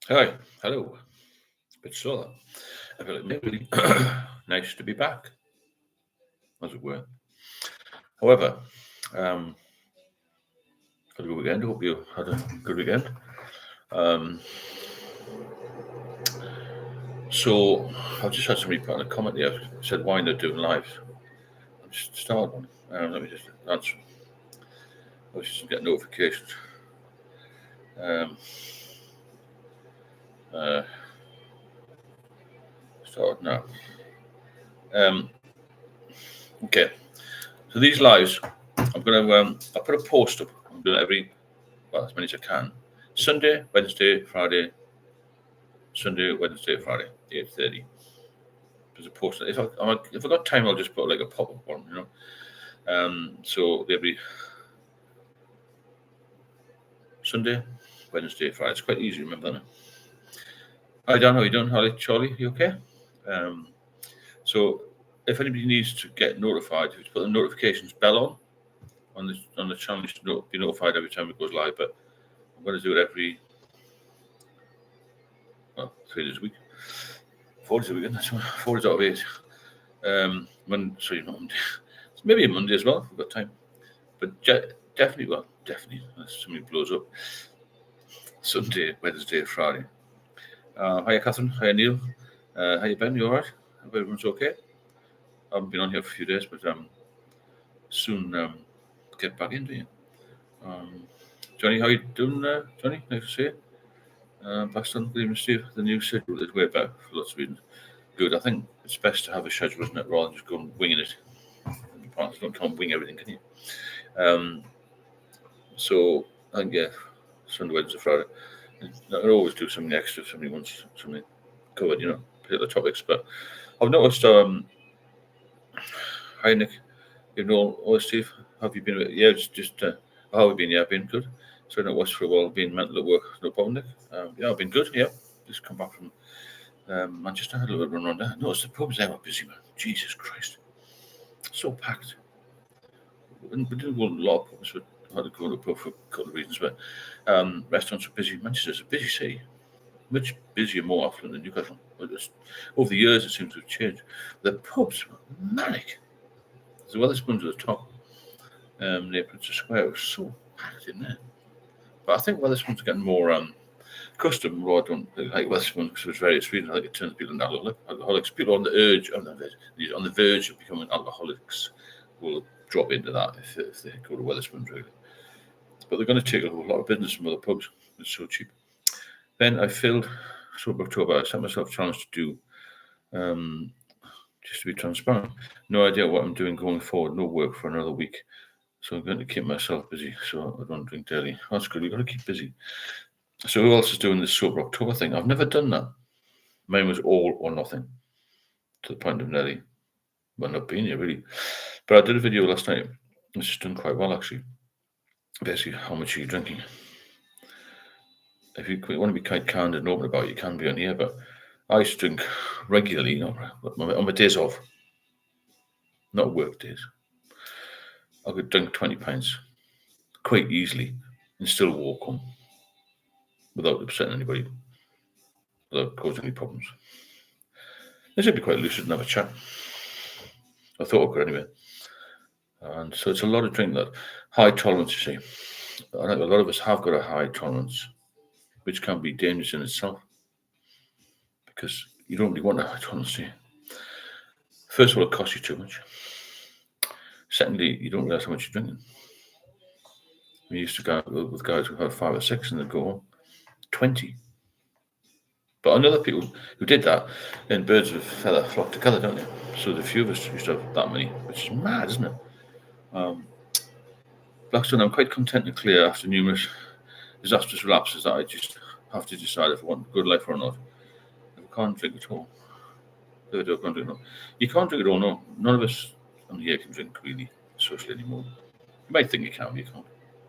Hi, hello. Bit slow that. I feel like maybe nice to be back, as it were. However, um, had a good weekend. Hope you had a good weekend. Um, so I've just had somebody put in a comment there. Said why not doing live? I'll just start one. Let me just answer. I was just get notifications. Um, uh, start now. Um, okay. So these lives, I'm gonna. I put a post up. I'm doing it every as many as I can. Sunday, Wednesday, Friday, Sunday, Wednesday, Friday, 8:30. There's a post. If I got time, I'll just put like a pop up one. So they'll be Sunday, Wednesday, Friday. It's quite easy, remember that. Hi Dan, how you doing? Hi Charlie, you okay? Um, so if anybody needs to get notified, you put the notifications bell on the channel. You should be notified every time it goes live. But I'm going to do it every 3 days a week, 4 days a week. That's 4 days out of 8. Monday. Maybe a Monday as well if we've got time. But definitely, unless somebody blows up. Sunday, Wednesday, Friday. Hiya, Catherine. Hiya, Neil. Hiya, Ben. You all right? Hope everyone's okay. I haven't been on here for a few days, but soon get back into you. Um, Johnny, how you doing, Johnny? Nice to see you. Paxton, good evening, Steve. The new schedule is way better for lots of reasons. Good. I think it's best to have a schedule, isn't it, rather than just going winging it. You can't wing everything, can you? So I think yeah, Sunday, Wednesday, Friday. I can always do something extra if somebody wants something covered, particular topics. But I've noticed. Hi Nick, you know, oh Steve, have you been? Yeah, it's just how have you been? Yeah, I've been good. So I not watched for a while, been mental at work, no problem, Nick. Yeah, I've been good. Yeah, just come back from Manchester, had a little run around there. Noticed the pubs there were busy, man. Jesus Christ, so packed. We didn't go to a lot of pubs, but I had to go to a pub for a couple of reasons. But restaurants were busy. Manchester's a busy city, much busier, more affluent than Newcastle. But over the years, it seems to have changed. The pubs were manic. As well as going to the top, near Princess Square, it was so packed in there. But I think Weatherspoon's getting more custom. Although I don't really like Weatherspoon because of its various reasons. I think it turns people into alcoholics. People on the verge of becoming alcoholics will drop into that if they go to Weatherspoon, really. But they're going to take a whole lot of business from other pubs. It's so cheap. Then I filled Sober October. I set myself a challenge to do, um, just to be transparent. No idea what I'm doing going forward. No work for another week. So I'm going to keep myself busy so I don't drink daily. That's good. You've got to keep busy. So who else is doing this Sober October thing? I've never done that. Mine was all or nothing to the point of nearly, well, not being here really. But I did a video last night. It's done quite well actually. Basically, how much are you drinking? If you want to be quite candid and open about it, you can be on here. But I used to drink regularly, on my days off, not work days. I could drink 20 pints quite easily and still walk home without upsetting anybody, without causing any problems. This should be quite lucid and have a chat. I thought I could anyway. And so it's a lot of drink that high tolerance, you see. I think a lot of us have got a high tolerance, which can be dangerous in itself because you don't really want a high tolerance, do you? First of all, it costs you too much. Secondly, you don't realize how much you're drinking. We used to go out with guys who had 5 or 6 and they'd go home 20. But I know that people who did that, then birds of a feather flock together, don't they? So the few of us used to have that many, which is mad, isn't it? Blackstone, I'm quite content and clear after numerous disastrous relapses that I just have to decide if I want a good life or not. If I can't drink at all, if I can't drink at all. You can't drink at all, no. None of us on here can drink really socially anymore. You might think you can, but you can't.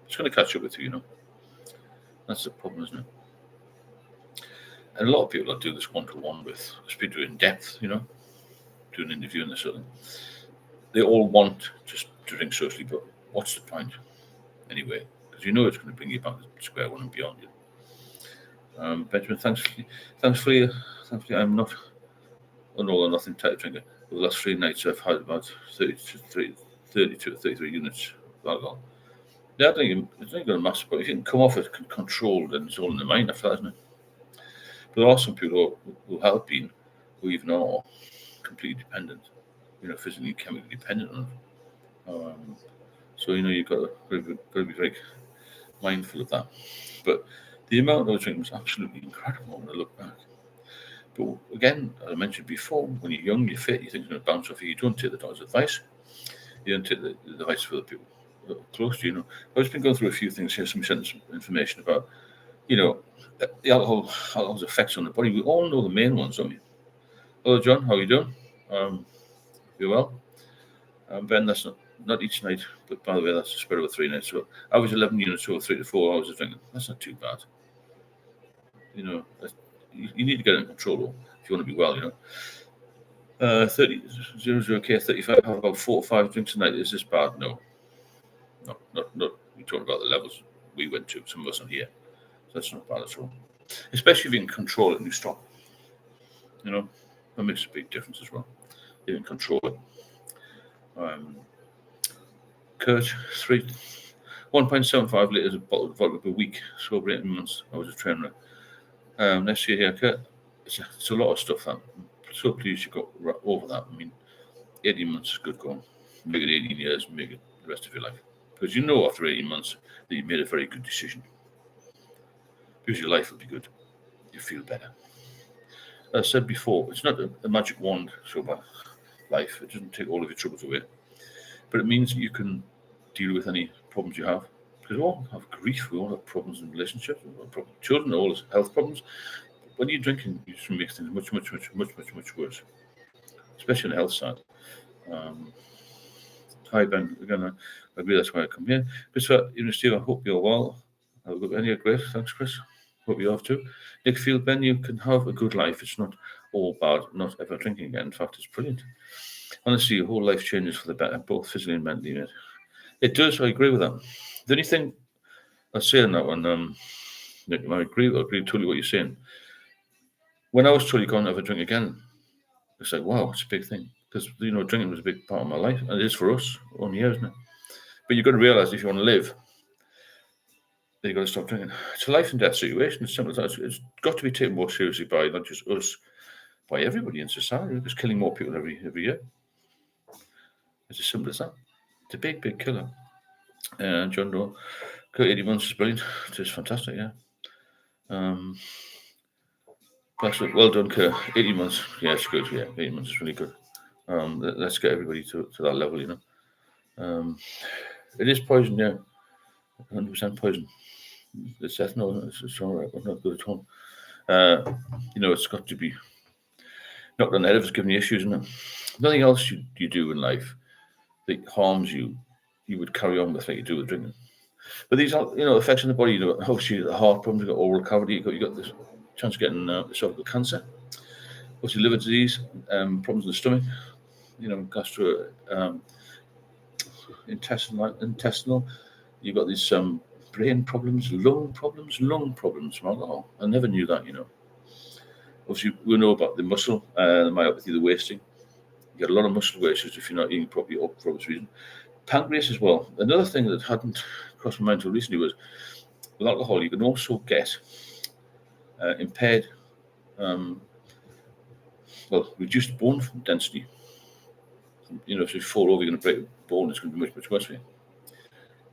It's going to catch up with you, That's the problem, isn't it? And a lot of people that do this one-to-one with speak to in depth, do an interview and this sort of thing. They all want just to drink socially, but what's the point anyway? Because it's going to bring you back to square one and beyond. Benjamin, thankfully, I'm not an all or nothing type drinker. For the last 3 nights, I've had about 32 to 33 units of alcohol. Yeah, I think it's not going to matter, but if you can come off it controlled, then it's all in the mind after that, isn't it? But there are some people who have been, who even are completely dependent, physically, chemically dependent on it. So you've got to be very mindful of that. But the amount I was drinking was absolutely incredible when I look back. But again, as I mentioned before, when you're young, you're fit, you think it's going to bounce off you. You don't take the doctor's advice. You don't take the advice for the people close to you. I've just been going through a few things here, some information about, the alcohol's effects on the body. We all know the main ones, don't we? Hello, John. How are you doing? You well? Ben, that's not each night, but by the way, that's a spread over 3 nights. So I was 11 units over 3 to 4 hours of drinking. That's not too bad. You need to get it in control if you want to be well. 00K 35. Have about 4 or 5 drinks a night. Is this bad? No. Not. We're talking about the levels we went to. Some of us on here. So that's not bad at all. Especially if you can control it and you stop. That makes a big difference as well. You can control it. Kurt, 1.75 litres of bottled vodka per week, sober 18 months. I was a trainer. Next year here, Kurt, it's a lot of stuff. I'm so pleased you got over that. I mean, 18 months is good going. Make it 18 years, make it the rest of your life. Because after 18 months that you made a very good decision. Because your life will be good. You feel better. As I said before, it's not a magic wand, sober life. It doesn't take all of your troubles away. But it means that you can deal with any problems you have. Because we all have grief, we all have problems in relationships, we all have problems with children, all health problems. When you're drinking, you just make things much, much, much, much, much, much worse. Especially on the health side. Hi Ben, again, I agree that's why I come here. But Steve, I hope you're well. Have a good Ben, you're great. Thanks, Chris. Hope you have too. Nick Field, Ben, you can have a good life. It's not all bad, not ever drinking again. In fact, it's brilliant. Honestly, your whole life changes for the better, both physically and mentally. It does, I agree with that. The only thing I'd say on that one, Nick, I agree totally what you're saying. When I was told you can't ever drink again, it's like, wow, it's a big thing. Because, drinking was a big part of my life, and it is for us, only here, isn't it? But you've got to realise if you want to live, then you've got to stop drinking. It's a life and death situation, as simple as that. It's got to be taken more seriously by not just us, by everybody in society. It's killing more people every year. It's as simple as that. It's a big, big killer. John Doe, 80 months is brilliant. It is fantastic, yeah. Well done, Kerr. 80 months, yeah, it's good. Yeah, 80 months is really good. Let's get everybody to that level, It is poison, yeah. 100% poison. It's ethanol, it's all right, but not good at all. It's got to be knocked on the head if it's giving you issues, isn't it? Nothing else you do in life that harms you, you would carry on with like you do with drinking. But these are, effects on the body. Obviously, the heart problems, you've got oral cavity, you got this chance of getting esophageal cancer. Obviously, liver disease, problems in the stomach, gastro, intestinal. You've got these brain problems, lung problems from alcohol. I never knew that, Obviously, we know about the muscle, the myopathy, the wasting. You get a lot of muscle wastage if you're not eating properly or for obvious reason. Pancreas as well. Another thing that hadn't crossed my mind until recently was with alcohol, you can also get impaired, reduced bone density. If you fall over, you're going to break a bone. It's going to be much, much worse for you.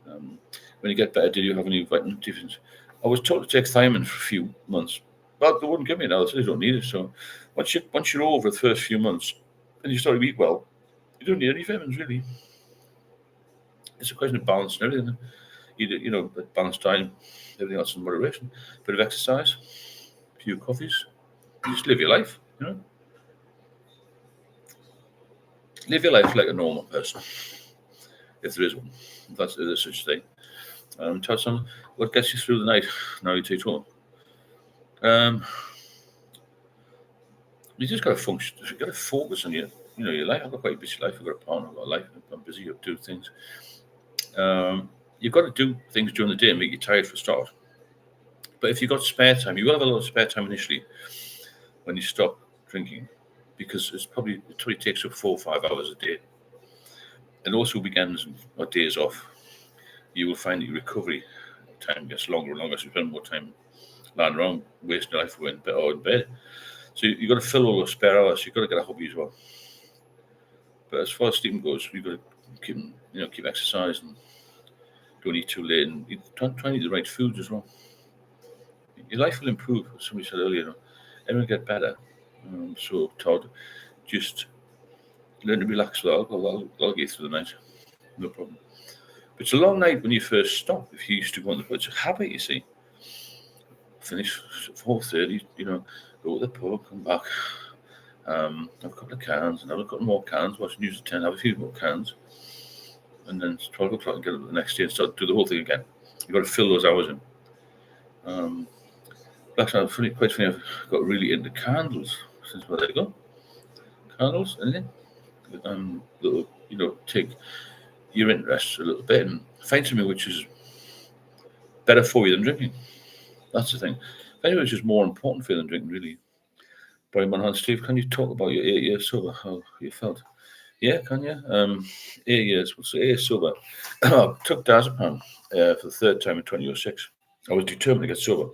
When you get better, did you have any vitamin deficiency? I was told to take thiamine for a few months, but they wouldn't give me it now. They said you don't need it. So once you're over the first few months and you start to eat well, you don't need any vitamins really. It's a question of balance and everything. Balanced diet, everything else in moderation. Bit of exercise, a few coffees. You just live your life, Live your life like a normal person, if there is one. If there's such a thing. Tell someone what gets you through the night. Now you take home. You just got to function. You got to focus on your life. I've got quite a busy life. I've got a partner. I've got a life. I'm busy. I do things. You've got to do things during the day and make you tired for a start. But if you've got spare time, you will have a lot of spare time initially when you stop drinking, because it probably takes up 4 or 5 hours a day. And also weekends or days off, you will find that your recovery time gets longer and longer, so you spend more time lying around, wasting your life away or in bed. So you've got to fill all those spare hours. You've got to get a hobby as well. But as far as sleeping goes, you've got to keep exercising. Don't eat too late, and try and eat the right foods as well. Your life will improve, as somebody said earlier. It will get better. So Todd, just learn to relax with alcohol. I'll get through the night, no problem. But it's a long night when you first stop. If you used to go on the pub, it's a habit, you see. Finish 4:30, go to the pub, come back, have a couple of cans, and have a couple more cans, watch News at 10, have a few more cans, and then it's 12 o'clock and get up the next day and start do the whole thing again. You've got to fill those hours in. Last night, quite funny, I've got really into candles. Since, well, there you go. Candles, anything? Take your interests a little bit and find something which is better for you than drinking. That's the thing. Find something which is more important for you than drinking, really. Brian Monaghan, Steve, can you talk about your 8 years sober, how you felt? Yeah, can you? 8 years. So 8 years sober. I took diazepam for the third time in 2006. I was determined to get sober.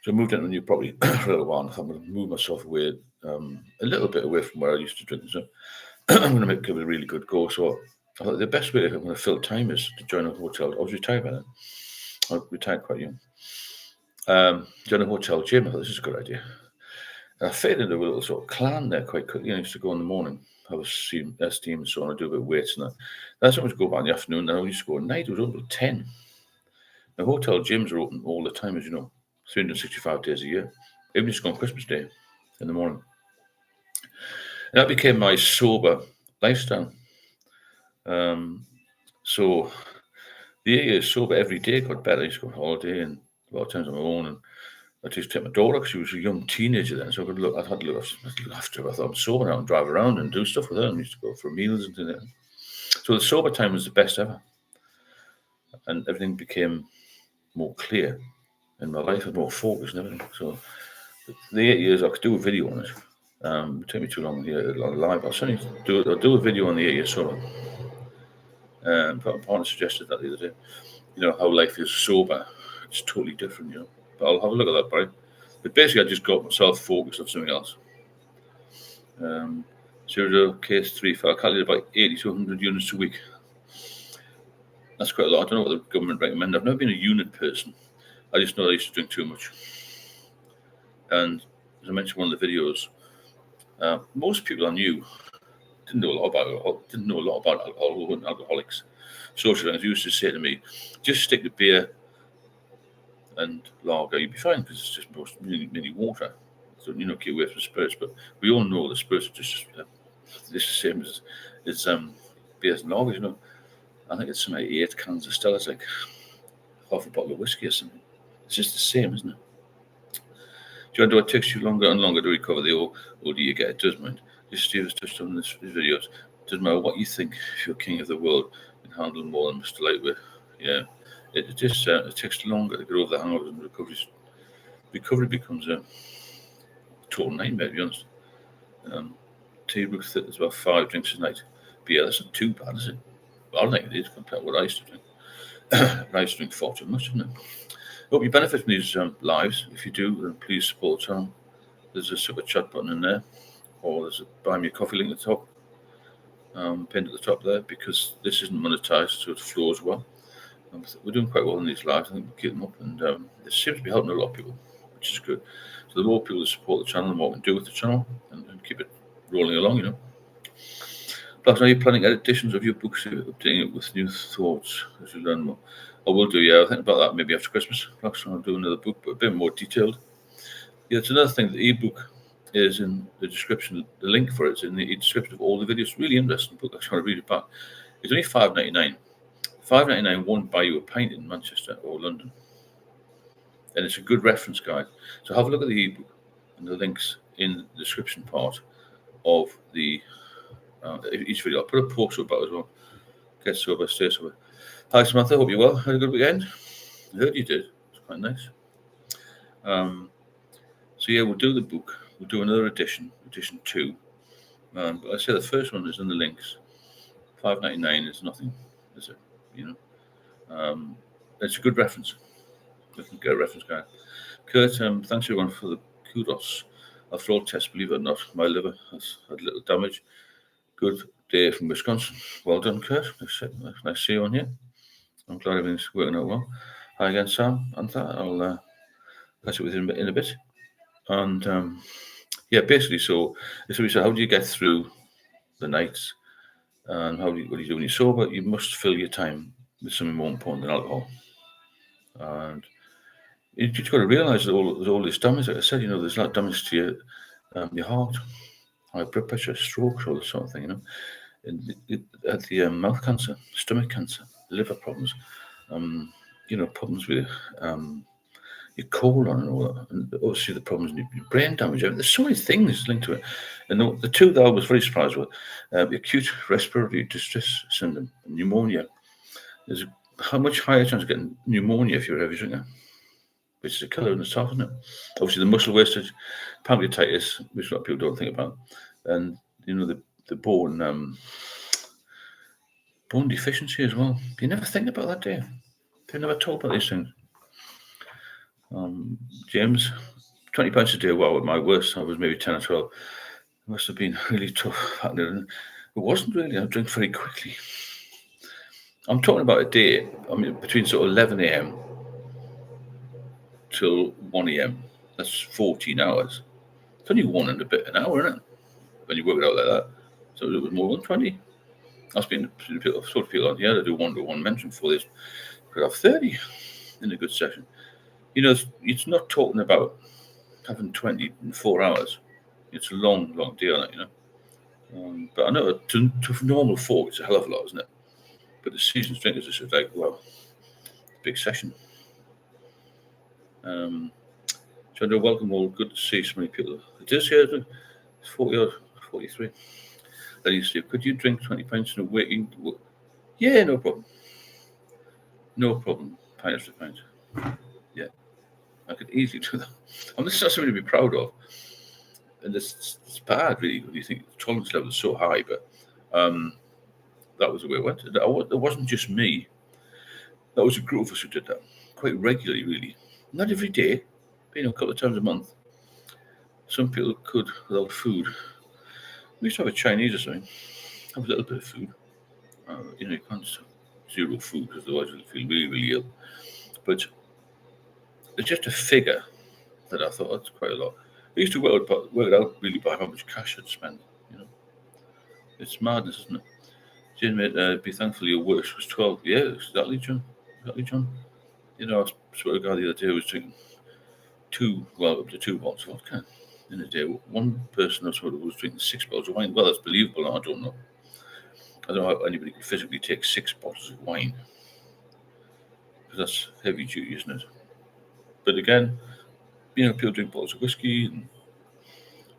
So I moved into a new property for a little while, and I thought I'm going to move myself away, a little bit away from where I used to drink. So I'm going to give it a really good go. So I thought the best way I'm going to fill time is to join a hotel. I was retired by then. I retired quite young. Join a hotel gym. I thought this is a good idea. And I fit into a little sort of clan there quite quickly. I used to go in the morning, have a steam and so on, I do a bit of weights and that. That's when I would go back in the afternoon. Then I used to go at night. It was open till 10. The hotel gyms are open all the time, as you know, 365 days a year. Even just on Christmas Day in the morning. And that became my sober lifestyle. So the 8 years sober every day got better. I used to go on holiday and a lot of times on my own. And I used to take my daughter because she was a young teenager then. So I had to look after her. I thought I'm sober now and drive around and do stuff with her. And I used to go for meals and do that. So the sober time was the best ever. And everything became more clear in my life and more focused and everything. So the 8 years, I could do a video on it. It would take me too long here live. I'll do a video on the 8 years sober. My partner suggested that the other day. How life is sober. It's totally different, But I'll have a look at that, Brian. But basically, I just got myself focused on something else. 0 case 3 I calculated about 80 to 100 units a week. That's quite a lot. I don't know what the government recommend. I've never been a unit person. I just know I used to drink too much. And as I mentioned in one of the videos, most people I knew didn't know a lot about alcohol and alcoholics. Social friends used to say to me, just stick to beer and lager, you'll be fine because it's just mini water. So, keep away from spirits. But we all know the spirits are just the same as beers and lagers, I think it's something like 8 cans of Stella. It's like half a bottle of whiskey or something. It's just the same, isn't it? Do you know it takes you longer and longer to recover the older you get? It does, mind. Just Steve has touched on this videos. It doesn't matter what you think, if you're king of the world, you can handle more than Mr. Lightweight. Yeah. It just it takes longer to get over the hangovers and recoveries. Recovery becomes a total nightmare, to be honest. T-Brooks is about 5 drinks a night. But yeah, that's not too bad, is it? Well, I think it is compared to what I used to drink. I used to drink far too much, didn't I? Hope you benefit from these lives. If you do, then please support the channel. There's a super chat button in there, or there's a buy me a coffee link at the top, pinned at the top there, because this isn't monetized, so it flows well. We're doing quite well in these lives. I think we'll keep them up, and it seems to be helping a lot of people, which is good. So the more people that support the channel, the more we can do with the channel, and keep it rolling along, Plus, are you planning editions of your books, updating it with new thoughts as you learn more? I will do, yeah. I think about that maybe after Christmas. Perhaps I'll do another book, but a bit more detailed. Yeah, it's another thing. The ebook is in the description. The link for it is in the description of all the videos. Really interesting book. I just want to read it back. It's only $5.99. $5.99 won't buy you a pint in Manchester or London. And it's a good reference guide. So have a look at the ebook and the links in the description part of the each video. I'll put a post about it as well. Get sober, stay sober. Hi Samantha, hope you're well. Had a good weekend? I heard you did. It's quite nice. So yeah, we'll do the book. We'll do another edition, edition 2. But I say the first one is in the links. $5.99 is nothing, is it? You know, it's a good reference. We can get a reference guide. Kurt, thanks everyone for the kudos. After all tests, believe it or not, my liver has had little damage. Good day from Wisconsin. Well done, Kurt. Nice to see you on here. I'm glad everything's working out well. Hi again, Sam. And that I'll catch up with you in a bit. And yeah, basically, so we said, how do you get through the nights? And what do you do when you're sober? You must fill your time with something more important than alcohol. And you just got to realise that there's all this damage. Like I said, there's a lot of damage to your heart, high blood pressure, strokes, all this sort of thing. At the mouth cancer, stomach cancer, liver problems, problems with your colon and all that, and obviously the problems in your brain damage. There's so many things linked to it. And the two that I was very surprised with, acute respiratory distress syndrome, pneumonia. There's how much higher chance of getting pneumonia if you're a heavy drinker, which is a killer in itself, isn't it? Obviously the muscle wastage, pancreatitis, which a lot of people don't think about, and the bone deficiency as well. You never think about that, do you? They never talk about these things. James, 20 pints a day. Wow, at my worst, I was maybe 10 or 12. It must have been really tough. It wasn't really. I drink very quickly. I'm talking about a day. I mean, between sort of 11 a.m. till 1 a.m. That's 14 hours. It's only one and a bit an hour, isn't it? When you work it out like that. So it was more than 20. I've sort of people on here that do one-to-one mention for this. Could have 30 in a good session. It's not talking about having 20 in 4 hours. It's a long, long deal, but I know to normal folk, it's a hell of a lot, isn't it? But the seasoned drinkers, it's like, well, big session. So welcome all. Good to see so many people. It is here, 40 or 43. Then you say, could you drink 20 pints in a week? Yeah, no problem. No problem. Pint after pint. Yeah, I could easily do that. And this is not something to be proud of. And it's bad, really, when you think the tolerance level is so high. But that was the way it went. It wasn't just me. That was a group of us who did that quite regularly, really. Not every day, but a couple of times a month. Some people could without food. We used to have a Chinese or something. Have a little bit of food. You can't just have zero food because otherwise you'll feel really, really ill. But it's just a figure that I thought that's quite a lot. I used to work it out really by how much cash I'd spend. It's madness, isn't it? Jim, be thankful your worst was 12. Yeah, exactly, John. Exactly, John. I swear to God, the other day I was drinking up to 2 bottles of vodka in a day. One person I saw was drinking 6 bottles of wine. Well, that's believable. I don't know. I don't know how anybody can physically take 6 bottles of wine. Because that's heavy duty, isn't it? But again, people drink bottles of whiskey and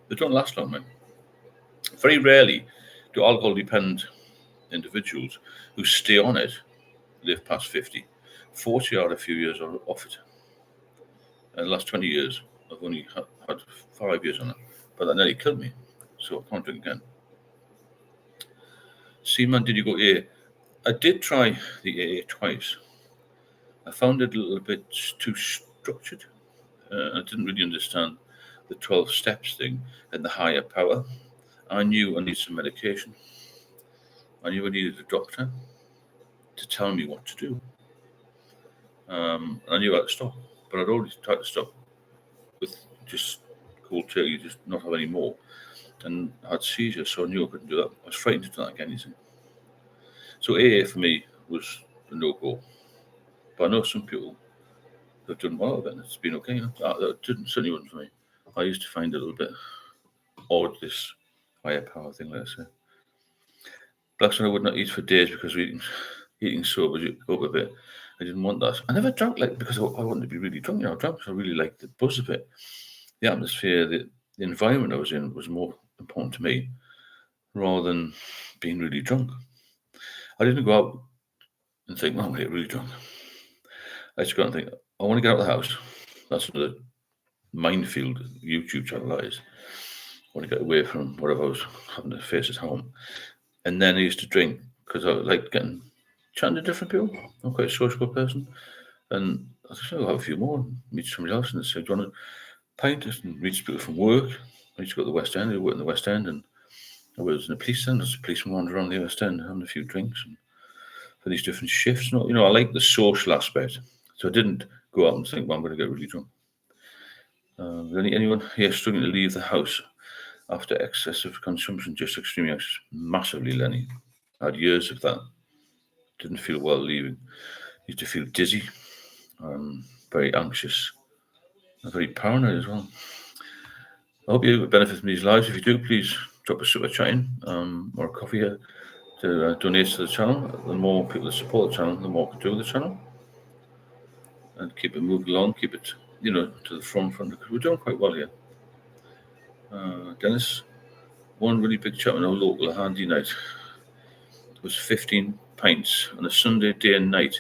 they don't last long, man. Very rarely do alcohol dependent individuals who stay on it live past 50. 40 are a few years off it. And the last 20 years, I've only had 5 years on it. But that nearly killed me. So I can't drink again. Seaman, did you go AA? I did try the AA twice. I found it a little bit too structured. I didn't really understand the 12 steps thing and the higher power. I knew I needed some medication. I knew I needed a doctor to tell me what to do. I knew how to stop, but I'd already tried to stop with just cold turkey, just not have any more. And I had seizures, so I knew I couldn't do that. I was frightened to do that again, you see. So AA for me was a no-go. But I know some people have done well with it, and it's been okay. That certainly wasn't for me. I used to find it a little bit odd, this higher power thing, let's say. Blackstone I would not eat for days because eating sober up a bit. I didn't want that. I never drank because I wanted to be really drunk. I drank because I really liked the buzz of it. The atmosphere, the environment I was in was more important to me rather than being really drunk. I didn't go out and think, well, I'm going to get really drunk. I just go out and think, I want to get out of the house. That's another minefield YouTube channel, that is. I want to get away from whatever I was having to face at home. And then I used to drink because I like chatting to different people. I'm quite a sociable person. And I said, I'll have a few more and meet somebody else. And they said, do you want a pint? And meet people from work. I used to go to the West End. I worked in the West End. And I was in the police then. There's a policeman wandering around the West End having a few drinks and for these different shifts. I like the social aspect. So I didn't go out and think, well, I'm going to get really drunk. Anyone here struggling to leave the house after excessive consumption, just extremely anxious? Massively, Lenny. I had years of that. Didn't feel well leaving. Used to feel dizzy, very anxious, and very paranoid as well. I hope you benefit from these lives. If you do, please drop a super chat in or a coffee here to donate to the channel. The more people that support the channel, the more we can do with the channel. And keep it moving along, keep it, to the front, because we're doing quite well here. Dennis, one really big chat on our local handy night. It was 15 pints on a Sunday day and night.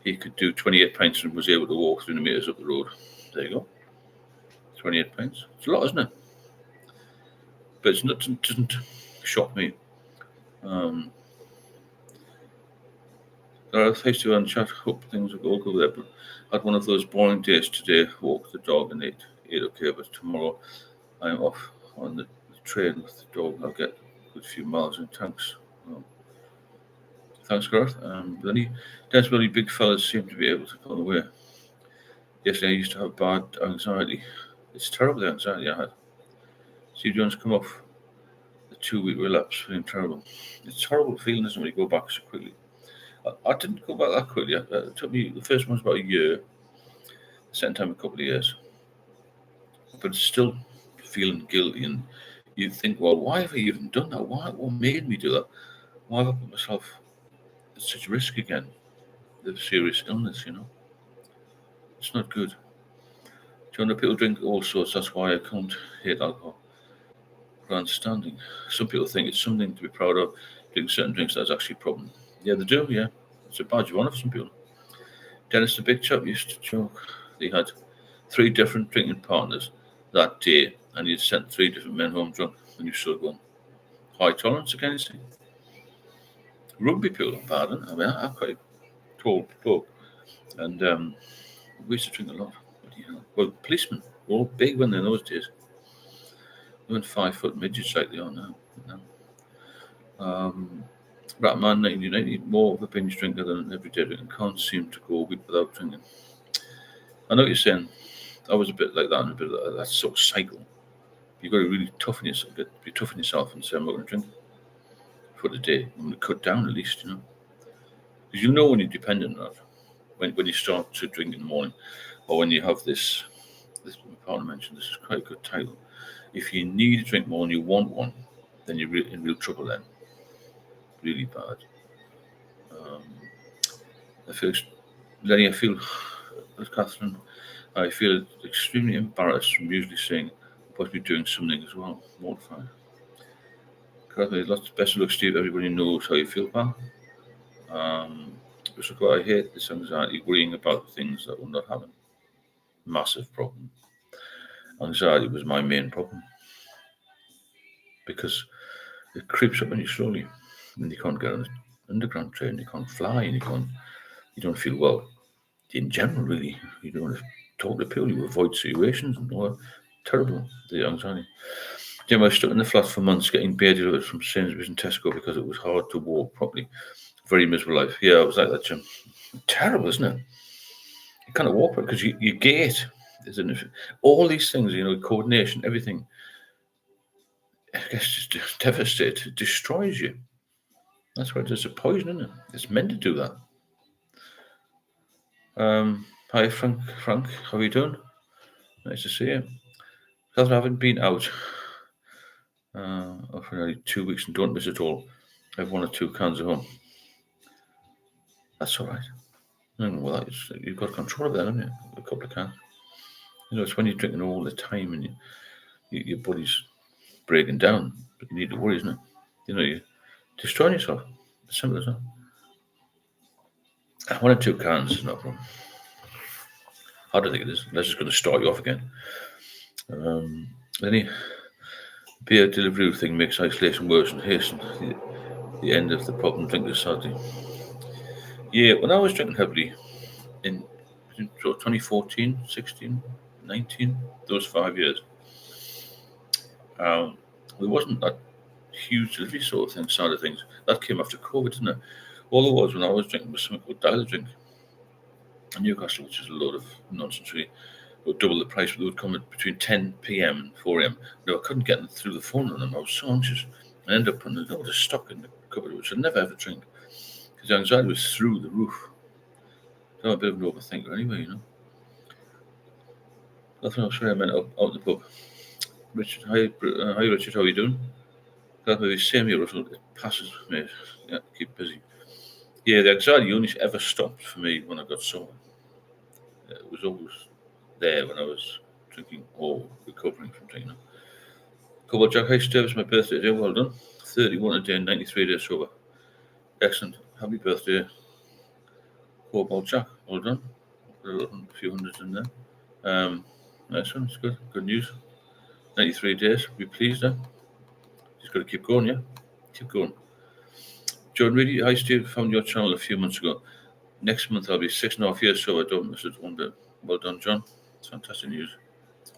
He could do 28 pints and was able to walk 300 metres up the road. There you go. 28 pints. It's a lot, isn't it? But it doesn't shock me. Thanks to you on chat. Hope things will all go there. But I had one of those boring days today. Walked the dog and ate okay. But tomorrow I'm off on the train with the dog. I'll get a good few miles in. Thanks. Thanks, Gareth. Desperately big fellas seem to be able to pull away. Yesterday I used to have bad anxiety. It's terrible, the anxiety I had. Steve Jones come off the 2-week relapse, feeling terrible. It's a horrible feeling, isn't it, when you go back so quickly. I didn't go back that quickly. It took me, the first one was about a year. The second time a couple of years. But still feeling guilty, and you think, well, why have I even done that? What made me do that? Why have I put myself at such risk again? The serious illness, It's not good. People drink all sorts. That's why I can't hate alcohol. Grandstanding. Some people think it's something to be proud of. Drinking certain drinks, that's actually a problem. Yeah, they do, yeah. It's a badge of honour for some people. Dennis the Big Chap used to joke he had 3 different drinking partners that day, and he'd sent 3 different men home drunk, and you still going. High tolerance, again, you see. Rugby people are bad, aren't they? I mean, I'm quite a tall bloke, and we used to drink a lot. Well, policemen were all big when in those days. They weren't 5-foot midgets like they are now. Ratman 1990, more of a binge drinker than an everyday drinker. Can't seem to go a week without drinking. I know what you're saying. I was a bit like that, and a bit of that sort of cycle. You've got to really toughen yourself, be tough on yourself, and say, I'm not going to drink for the day. I'm going to cut down at least, Because you know when you're dependent on it, when you start to drink in the morning, or when you have this my partner mentioned, this is quite a good title. If you need to drink more and you want one, then you're in real trouble then. Really bad. I feel, Lenny, as Catherine, I feel extremely embarrassed from usually saying I must be doing something as well. Mortified. Catherine, lots of best of luck, Steve. Everybody knows how you feel, pal. I hate this anxiety, worrying about things that will not happen. Massive problem. Anxiety was my main problem because it creeps up on you slowly, and you can't get on the underground train, you can't fly, and you don't feel well. In general, really, you don't want to talk to people, you avoid situations, and all that. Terrible, the anxiety. Jim, I was stuck in the flat for months getting beer delivered from Sainsbury's and Tesco because it was hard to walk properly. Very miserable life. Yeah, I was like that, Jim. Terrible, isn't it? You can't walk because you gait, isn't it? All these things, coordination, everything. I guess just devastates, it destroys you. That's why it's a poison, isn't it? It's meant to do that. Hi, Frank. Frank, how are you doing? Nice to see you. I haven't been out for nearly 2 weeks and don't miss it all. I have 1 or 2 cans at home. That's all right. Well, you've got control of that, haven't you? A couple of cans. It's when you're drinking all the time and your body's breaking down, but you need to worry, isn't it? You're destroying yourself. As simple as that. 1 or 2 cans is no problem. I don't think it is. Unless it's going to start you off again. Any beer delivery thing makes isolation worse and hasten the end of the problem drinkers, sadly. Yeah, when I was drinking heavily in 2014, 16, 19, those 5 years, there wasn't that huge delivery sort of thing, side of things. That came after COVID, didn't it? All it was when I was drinking was something called dial drink. In Newcastle, which is a load of nonsense, really. It would double the price, but they would come at between 10 p.m. and 4 a.m. No, I couldn't get them through the phone on them. I was so anxious. I ended up putting a load of stock in the cupboard, which I'd never ever drink, because the anxiety was through the roof. So I'm a bit of an overthinker anyway, That's what I was saying. I meant out in the pub. Richard, hi Richard, how are you doing? Glad maybe same here, Russell. It passes, mate. Yeah, keep busy. Yeah, the anxiety only ever stopped for me when I got sober. It was always there when I was drinking or recovering from drinking. Couple Jack, hi Steve, it's my birthday today. Well done. 31 a day and 93 days sober. Excellent. Happy birthday, Cobalt Jack. Well done. A few hundreds in there. Nice one. It's good. Good news. 93 days. Be pleased then. Just got to keep going, yeah? Keep going. John Reedy, hi Steve. Found your channel a few months ago. Next month I'll be 6.5 years sober. Don't miss it one bit. Well done, John. It's fantastic news.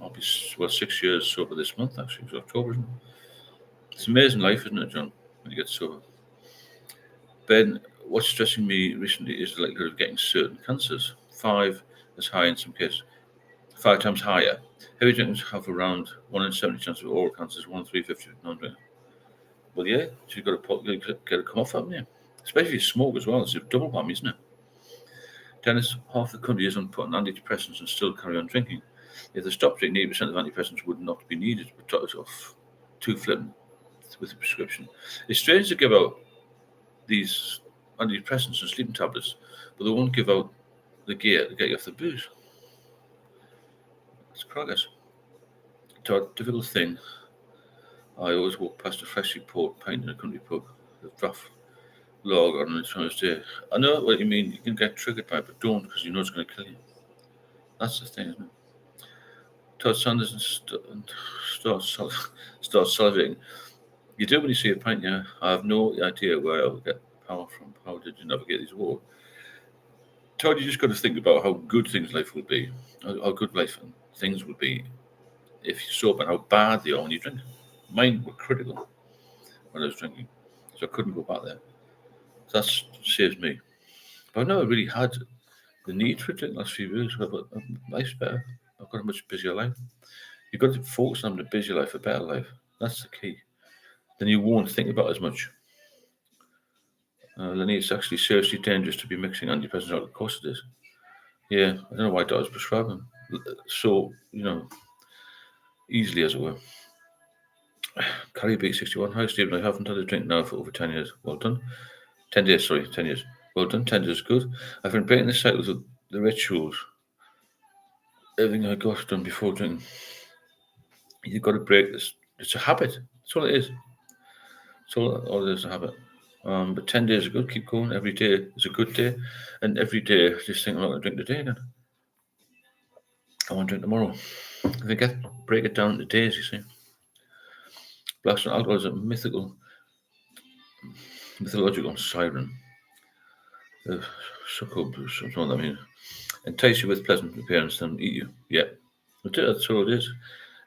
I'll be 6 years sober this month. Actually, it's October, isn't it? It's amazing life, isn't it, John? When you get sober. Ben, what's stressing me recently is the likelihood of getting certain cancers. 5 as high in some cases. 5 times higher. Heavy drinkers have around 1 in 70 chance of oral cancers, 1 in 350 non-drinkers. Well, yeah, so you've got to come off, haven't you? Especially if you smoke as well. It's a double whammy, isn't it? Dennis, half the country is on putting antidepressants and still carry on drinking. If they stopped drinking, 80% of antidepressants would not be needed, but took off too flippant with a prescription. It's strange to give out these antidepressants and sleeping tablets, but they won't give out the gear to get you off the booze. It's progress. It's a difficult thing. I always walk past a freshly poured pint in a country pub, the draft log on its trying to stay. I know what you mean. You can get triggered by it, but don't, because you know it's going to kill you. That's the thing, isn't it? Todd Sanders and start salivating. You do when you see a pint, yeah. I have no idea where I'll get power from. How did you navigate these walls? Todd, you just got to think about how good life will be, how good life and things would be if you're sober, and how bad they are when you drink. Mine were critical when I was drinking, so I couldn't go back there. So that saves me. But I've never really had the need for it in the last few years. But life's better. I've got a much busier life. You've got to focus on the busier life, a better life. That's the key. Then you won't think about it as much. Lenny, it's actually seriously dangerous to be mixing antidepressants out. Of course it is. Yeah, I don't know why doctors prescribe them so, easily, as it were. Carrie B61, hi Stephen, I haven't had a drink now for over 10 years. Well done. 10 days, sorry, 10 years. Well done, 10 days is good. I've been breaking the cycles of the rituals. Everything I got done before drinking. You've got to break this. It's a habit. That's all it is. It's all it is, a habit. But 10 days is good. Keep going. Every day is a good day. And every day, just think, I'm not going to drink today again. I want to drink tomorrow. If I break it down into days, you see. Blackstone alcohol is a mythological siren. The succub, something like that, entice you with pleasant appearance, then eat you. Yeah. That's all it is.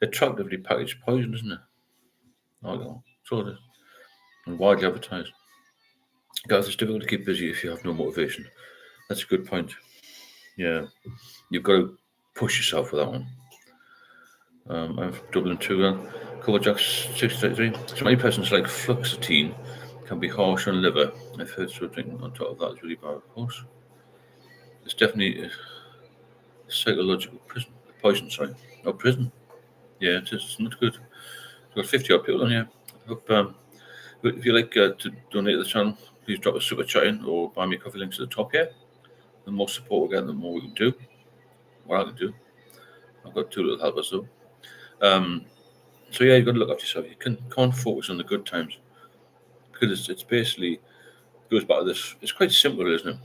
Attractively packaged poison, isn't it? Alcohol. That's all it is. And widely advertised. Guys, it's difficult to keep busy if you have no motivation. That's a good point. Yeah. You've got to push yourself with that one. I'm from Dublin too. Cover Jack 633. So many persons like fluoxetine can be harsh on liver. I've heard so drinking on top of that is really bad, of course. It's definitely a psychological poison, sorry. Oh, prison. Yeah, it is. It's not good. We've got 50 odd people on here. I hope, if you like to donate to the channel, please drop a super chat in or buy me a coffee links at the top here. The more support we get, the more we can do. What I can do. I've got 2 little helpers though. So yeah, you've got to look after yourself. You can't focus on the good times because it's basically goes back to this. It's quite simple, isn't it?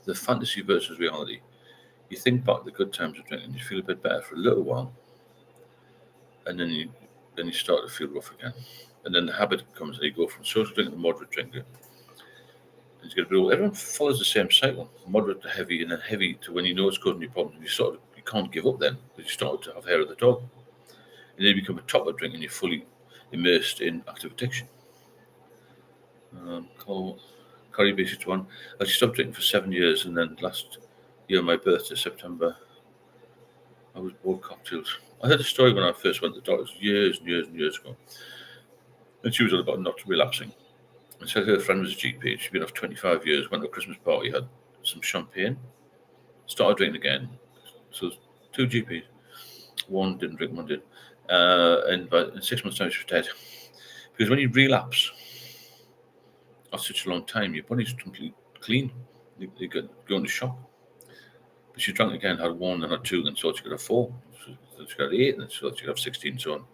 The fantasy versus reality. you think back the good times of drinking, you feel a bit better for a little while, and then you start to feel rough again, and then the habit comes, and you go from social drinking to moderate drinking. And you get everyone follows the same cycle: moderate to heavy, and then heavy to when you know it's causing you problems. And you can't give up then because you start to have hair of the dog, and then you become a toddler drink, and you're fully immersed in active addiction. Corey basically one. I stopped drinking for 7 years, and then last year, my birthday, September, I was bought cocktails. I heard a story when I first went to the doctors years and years and years ago, and she was all about not relapsing. And so her friend was a GP. She'd been off 25 years. Went to a Christmas party, had some champagne, started drinking again. So two GPs. One didn't drink, one did. And in 6 months' time, she was dead. Because when you relapse after such a long time, your body's completely clean. You go into shock. But she drank again, had one, and had two, and thought she could have four. So she got 8, and she thought she could have 16, and so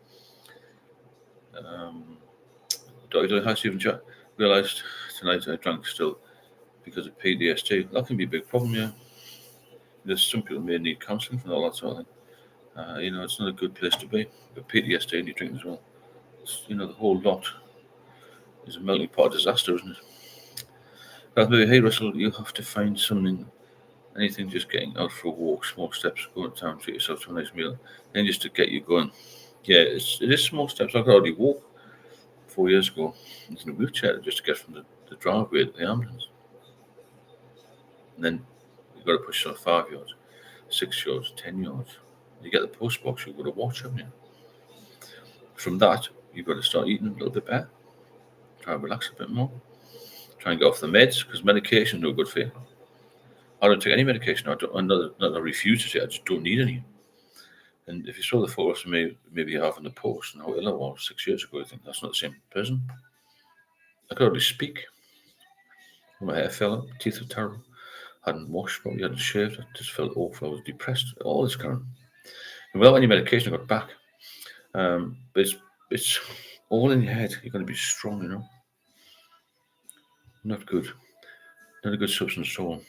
on. Dr. Hi, Stephen Chat. Realised tonight I drank still because of PTSD. That can be a big problem, yeah. There's some people may need counselling for all that sort of thing. It's not a good place to be. But PTSD and you drink as well. The whole lot is a melting pot of disaster, isn't it? But maybe, hey Russell, you have to find something, anything, just getting out for a walk, small steps, go to town, treat yourself to a nice meal, and just to get you going. Yeah, it is small steps. I could already walk 4 years ago in a wheelchair just to get from the driveway to the ambulance. And then you've got to push on 5 yards, 6 yards, 10 yards. You get the post box, you've got to watch, haven't you? From that, you've got to start eating a little bit better. Try and relax a bit more. Try and get off the meds, because medication is no good for you. I don't take any medication. I refuse to take. I just don't need any. And if you saw the photos of me, maybe you have in the post, and how ill I was 6 years ago, I think that's not the same person. I could hardly speak. My hair fell out, teeth were terrible. Hadn't washed, probably hadn't shaved. I just felt awful. I was depressed. All this kind. And without any medication, I got back. But it's all in your head. You're going to be strong, Not good. Not a good substance at all.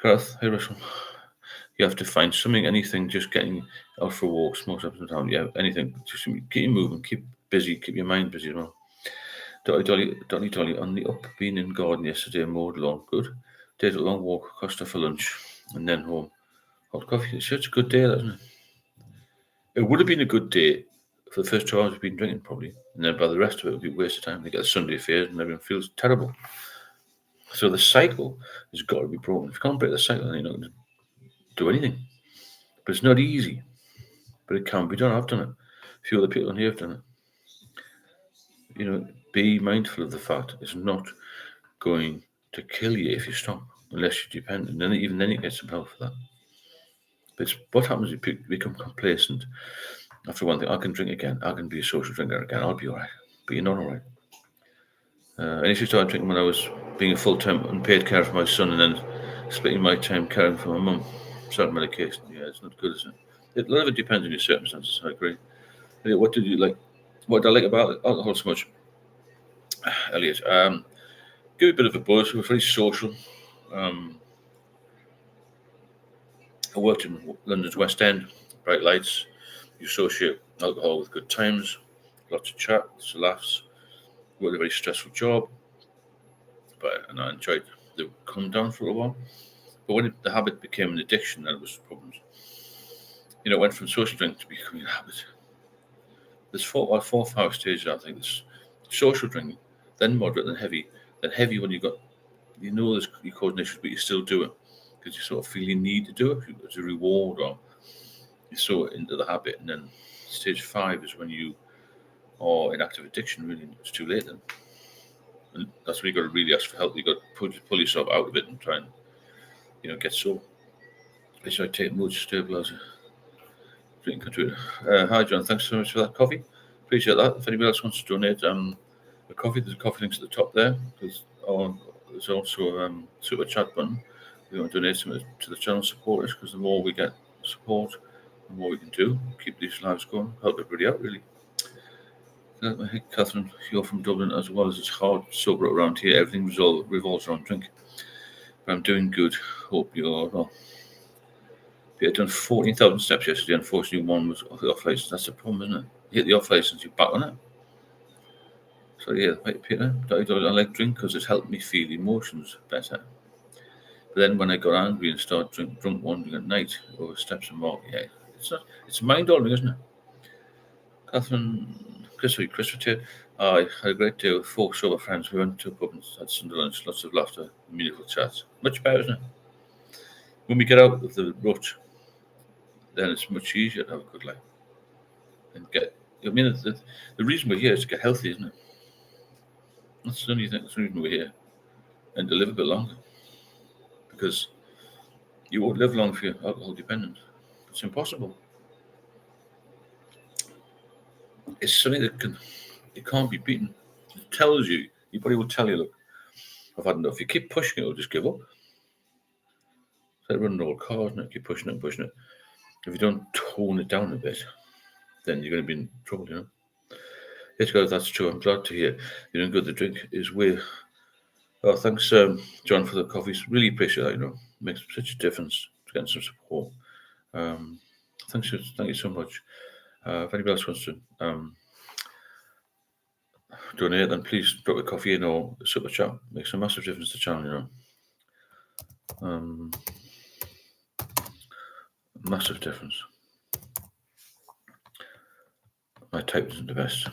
Gareth, hey Russell. You have to find something, anything, just getting out for a walk, small steps in town. Yeah, anything. Just keep you moving, keep busy, keep your mind busy as well. Dolly, on the up, been in garden yesterday, mowed lawn, good. Did a long walk, Costa for lunch, and then home. Hot coffee. It's such a good day, isn't it? It would have been a good day for the first 2 hours we've been drinking, probably. And then by the rest of it would be a waste of time. They get the Sunday affairs and everyone feels terrible. So the cycle has got to be broken. If you can't break the cycle, then you're not going to do anything. But it's not easy. But it can be done. I've done it. A few other people in here have done it. Be mindful of the fact it's not going to kill you if you stop, unless you depend. And then even then you get some help for that. But what happens if you become complacent? After one thing, I can drink again. I can be a social drinker again. I'll be all right. But you're not all right. I initially started drinking when I was being a full-time unpaid carer for my son, and then splitting my time caring for my mum. Started medication. Yeah, it's not good, is it? A lot of it depends on your circumstances. I agree. What did you like? What did I like about alcohol so much? Elliot, give you a bit of a buzz. We're very social. I worked in London's West End, bright lights. You associate alcohol with good times, lots of chat, lots of laughs. Worked a very stressful job, and I enjoyed the come down for a while. But when the habit became an addiction, then it was problems. It went from social drink to becoming a habit. There's 4 or 5 stages, I think. There's social drinking, then moderate, then heavy. Then heavy when you there's you causing issues, but you still do it because you sort of feel you need to do it as a reward, or you're so into the habit. And then stage 5 is when you are in active addiction. Really, it's too late then. And that's when you got to really ask for help. You got to pull yourself out of it and try and get sober. It's like take mood stabilizer. Drink control. Hi John, thanks so much for that coffee. Appreciate that. If anybody else wants to donate a coffee, there's a coffee links at the top there. There's also a super chat button. We want to donate some to the channel supporters, because the more we get support, the more we can do. Keep these lives going, help everybody out really. Hey, Catherine, you're from Dublin as well. As it's hard sober around here. Everything revolves around drink. But I'm doing good. Hope you're well. But I'd done 14,000 steps yesterday. Unfortunately, one was off the off license. That's the problem, isn't it? You hit the off license, you're back on it. So yeah, right, Peter, I like drink because it helped me feel emotions better. But then when I got angry and started drunk wandering at night over steps and more, yeah, it's mind altering, isn't it? Catherine, Chris Retier, I had a great day with 4 sober friends. We went to a pub and had Sunday lunch, lots of laughter, meaningful chats. Much better, isn't it? When we get out of the rut, then it's much easier to have a good life and get. I mean, the reason we're here is to get healthy, isn't it? That's the only thing. That's the reason we're here, and to live a bit longer, because you won't live long if you're alcohol dependent. It's impossible. It's something that it can't be beaten. It tells you. Your body will tell you, look, I've had enough. You keep pushing it, it'll just give up. It's like running an old car, isn't it? Keep pushing it and pushing it. If you don't tone it down a bit, then you're going to be in trouble, you know. Yes, guys, that's true. I'm glad to hear you're doing good. The drink is way. Oh, thanks, John, for the coffees. Really appreciate that. You know, makes such a difference to getting some support. Thank you so much. If anybody else wants to donate, then please drop a coffee in or a super chat. Makes a massive difference to the channel, you know. Massive difference. My type isn't the best.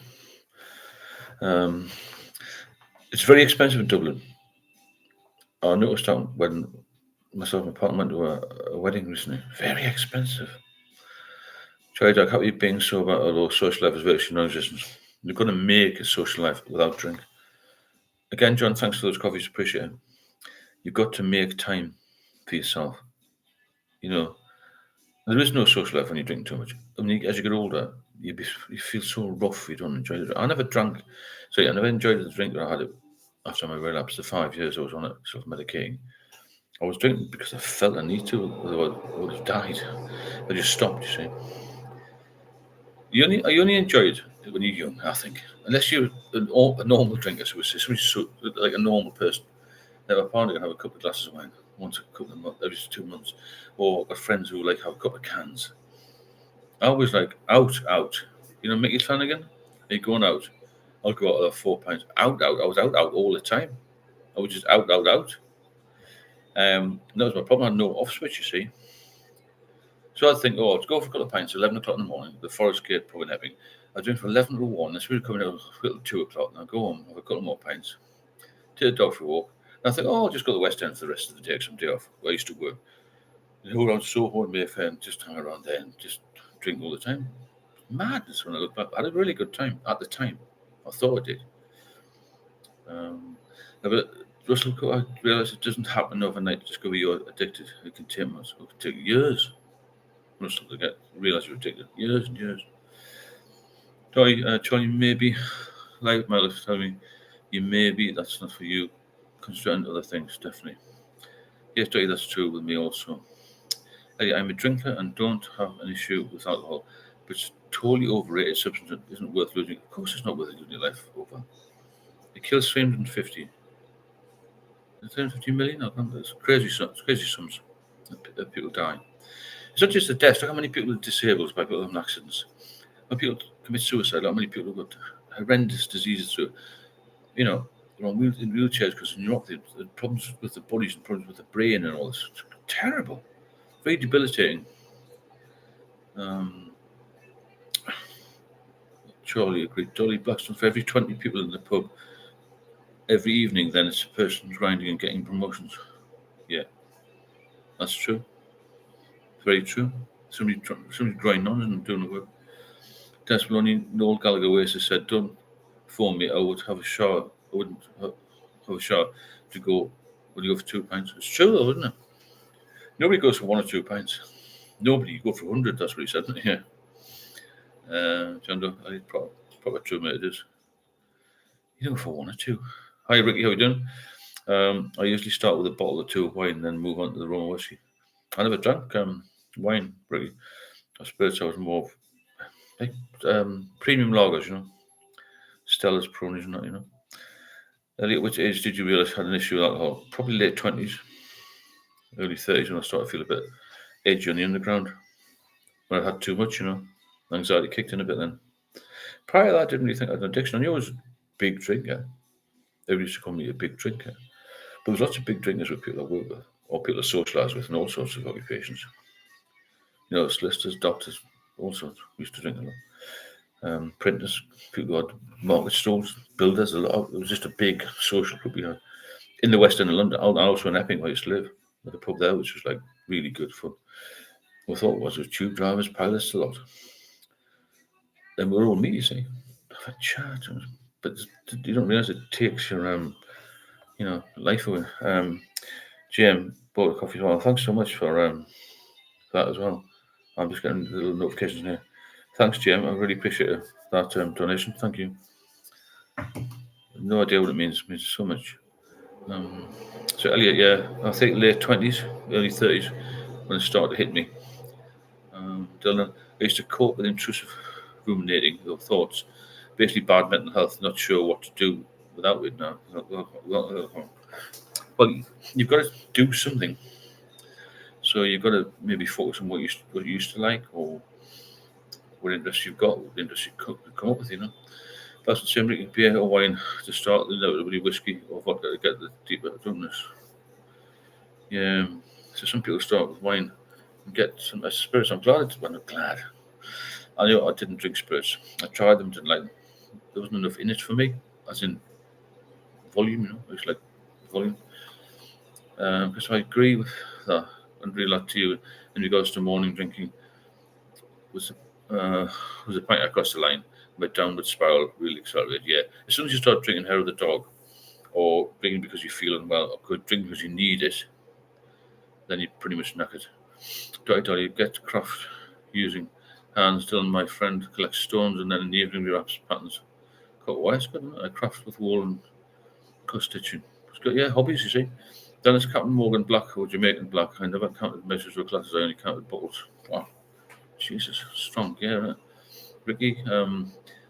It's very expensive in Dublin. I noticed that when myself and my partner went to a wedding recently. Very expensive. Tried like happy being sober, although social life is virtually non-existent. You're going to make a social life without drink. Again, John, thanks for those coffees. Appreciate it. You've got to make time for yourself. You know, there is no social life when you drink too much. I mean, as you get older, you feel so rough. You don't enjoy it. I never enjoyed the drink that I had after my relapse. The 5 years I was on it, self-medicating. I was drinking because I felt I need to, otherwise I would have died. I just stopped, you see. You only enjoy it when you're young, I think. Unless you're a normal drinker, so it's like a normal person. Now, my partner can have a couple of glasses of wine once a couple of months, every 2 months. Or I've got friends who like have a couple of cans. I was like out. You know, Mickey Flanagan? Are you going out? I'll go out 4 pints. Out. I was out all the time. I was just out. That was my problem. I had no off switch, you see. So I'd think, oh, I'd go for a couple of pints at 11 o'clock in the morning, the Forest Gate pub in Epping. I'd drink from 11 to 1, and we're coming out at 2 o'clock, and I'd go home, have a couple more pints, take the dog for a walk. And I think, oh, I'll just go to the West End for the rest of the day, some day off, where I used to work. And go around Soho and Mayfair and just hang around there and just drink all the time. Madness when I look back. I had a really good time at the time. I thought I did. But Russell, I realised it doesn't happen overnight just because you're addicted. It can take months. It can take years. Russell, to realise you're addicted. Years and years. Johnny, maybe, like my life telling me, you maybe, that's not for you. Concentrate on other things, definitely. Yes, Johnny, that's true with me also. I'm a drinker and don't have an issue with alcohol, but it's totally overrated substance that isn't worth losing. Of course, it's not worth losing your life over. It kills 350. 350 million? I can't. It's crazy sums that people die. It's not just the deaths. Look how many people are disabled by people having accidents. When people commit suicide, how many people have got horrendous diseases through, you know, they're in wheelchairs because of neuropathy, problems with the bodies and problems with the brain and all this. It's terrible. Very debilitating. Charlie agreed. Dolly Blackstone, for every 20 people in the pub every evening, then it's a person grinding and getting promotions. Yeah, that's true. Very true. Somebody grinding on and doing the work. Des Maloney, Noel Gallagher Oasis said, don't phone me, I would have a shower. I wouldn't have a shower to go. Would you go for 2 pints? It's true though, isn't it? Nobody goes for 1 or 2 pints. Nobody. You go for 100, that's what he said, isn't it? Yeah. John Doe, probably true, mate, it is. You go for 1 or 2. Hi, Ricky, how you doing? I usually start with a bottle or 2 of wine, then move on to the rum or whiskey. I never drank wine, Ricky. I spirits, I was more like premium lagers, you know. Stella's, Peroni's and that, you know. Elliot, which age did you realise had an issue with alcohol? Probably late 20s, early 30s when I started to feel a bit edge on the underground. When I had too much, anxiety kicked in a bit then. Prior to that, I didn't really think I had an addiction. I knew I was a big drinker. Everybody used to call me a big drinker. But there's lots of big drinkers with people I work with, or people I socialise with in all sorts of occupations. Solicitors, doctors, all sorts. We used to drink a lot. Printers, people who had market stalls, builders, a lot. It was just a big social group we had. In the West End of London, and also in Epping, where I used to live, at a pub there, which was like really good fun. I thought it was tube drivers, pilots, a lot. Then we were all me, you see. I've had chat, but you don't realise it takes your life away. Jim bought a coffee as well. Thanks so much for that as well. I'm just getting little notifications here. Thanks, Jim. I really appreciate that donation. Thank you. No idea what it means. It means so much. So Elliot, yeah, I think late 20s, early 30s, when it started to hit me. Dylan, I used to cope with intrusive ruminating or thoughts, basically bad mental health, not sure what to do without it now. Well, you've got to do something. So you've got to maybe focus on what you used to like, or what interests you've got, what interests you come up with, That's the same drinking beer or wine to start, then everybody whiskey or vodka to get the deeper drunkenness. Yeah, so some people start with wine and get some spirits. I'm glad I knew I didn't drink spirits. I tried them, didn't like them. There wasn't enough in it for me, as in volume, It's like volume. Because I agree with that and relate to you in regards to morning drinking. Was a pint across the line, my downward spiral really accelerated. Yeah, as soon as you start drinking hair of the dog, or drinking because you feel unwell, or drinking because you need it, then you're pretty much knackered. You get craft using hands. Dylan, my friend, collects stones and then in the evening rewraps patterns. Cut wires, good. I craft with wool and cut stitching. It's good. Yeah, hobbies, you see. Then it's Captain Morgan Black or Jamaican Black. I never counted measures or glasses. I only counted bottles. Wow, Jesus, strong. Yeah, right. Ricky,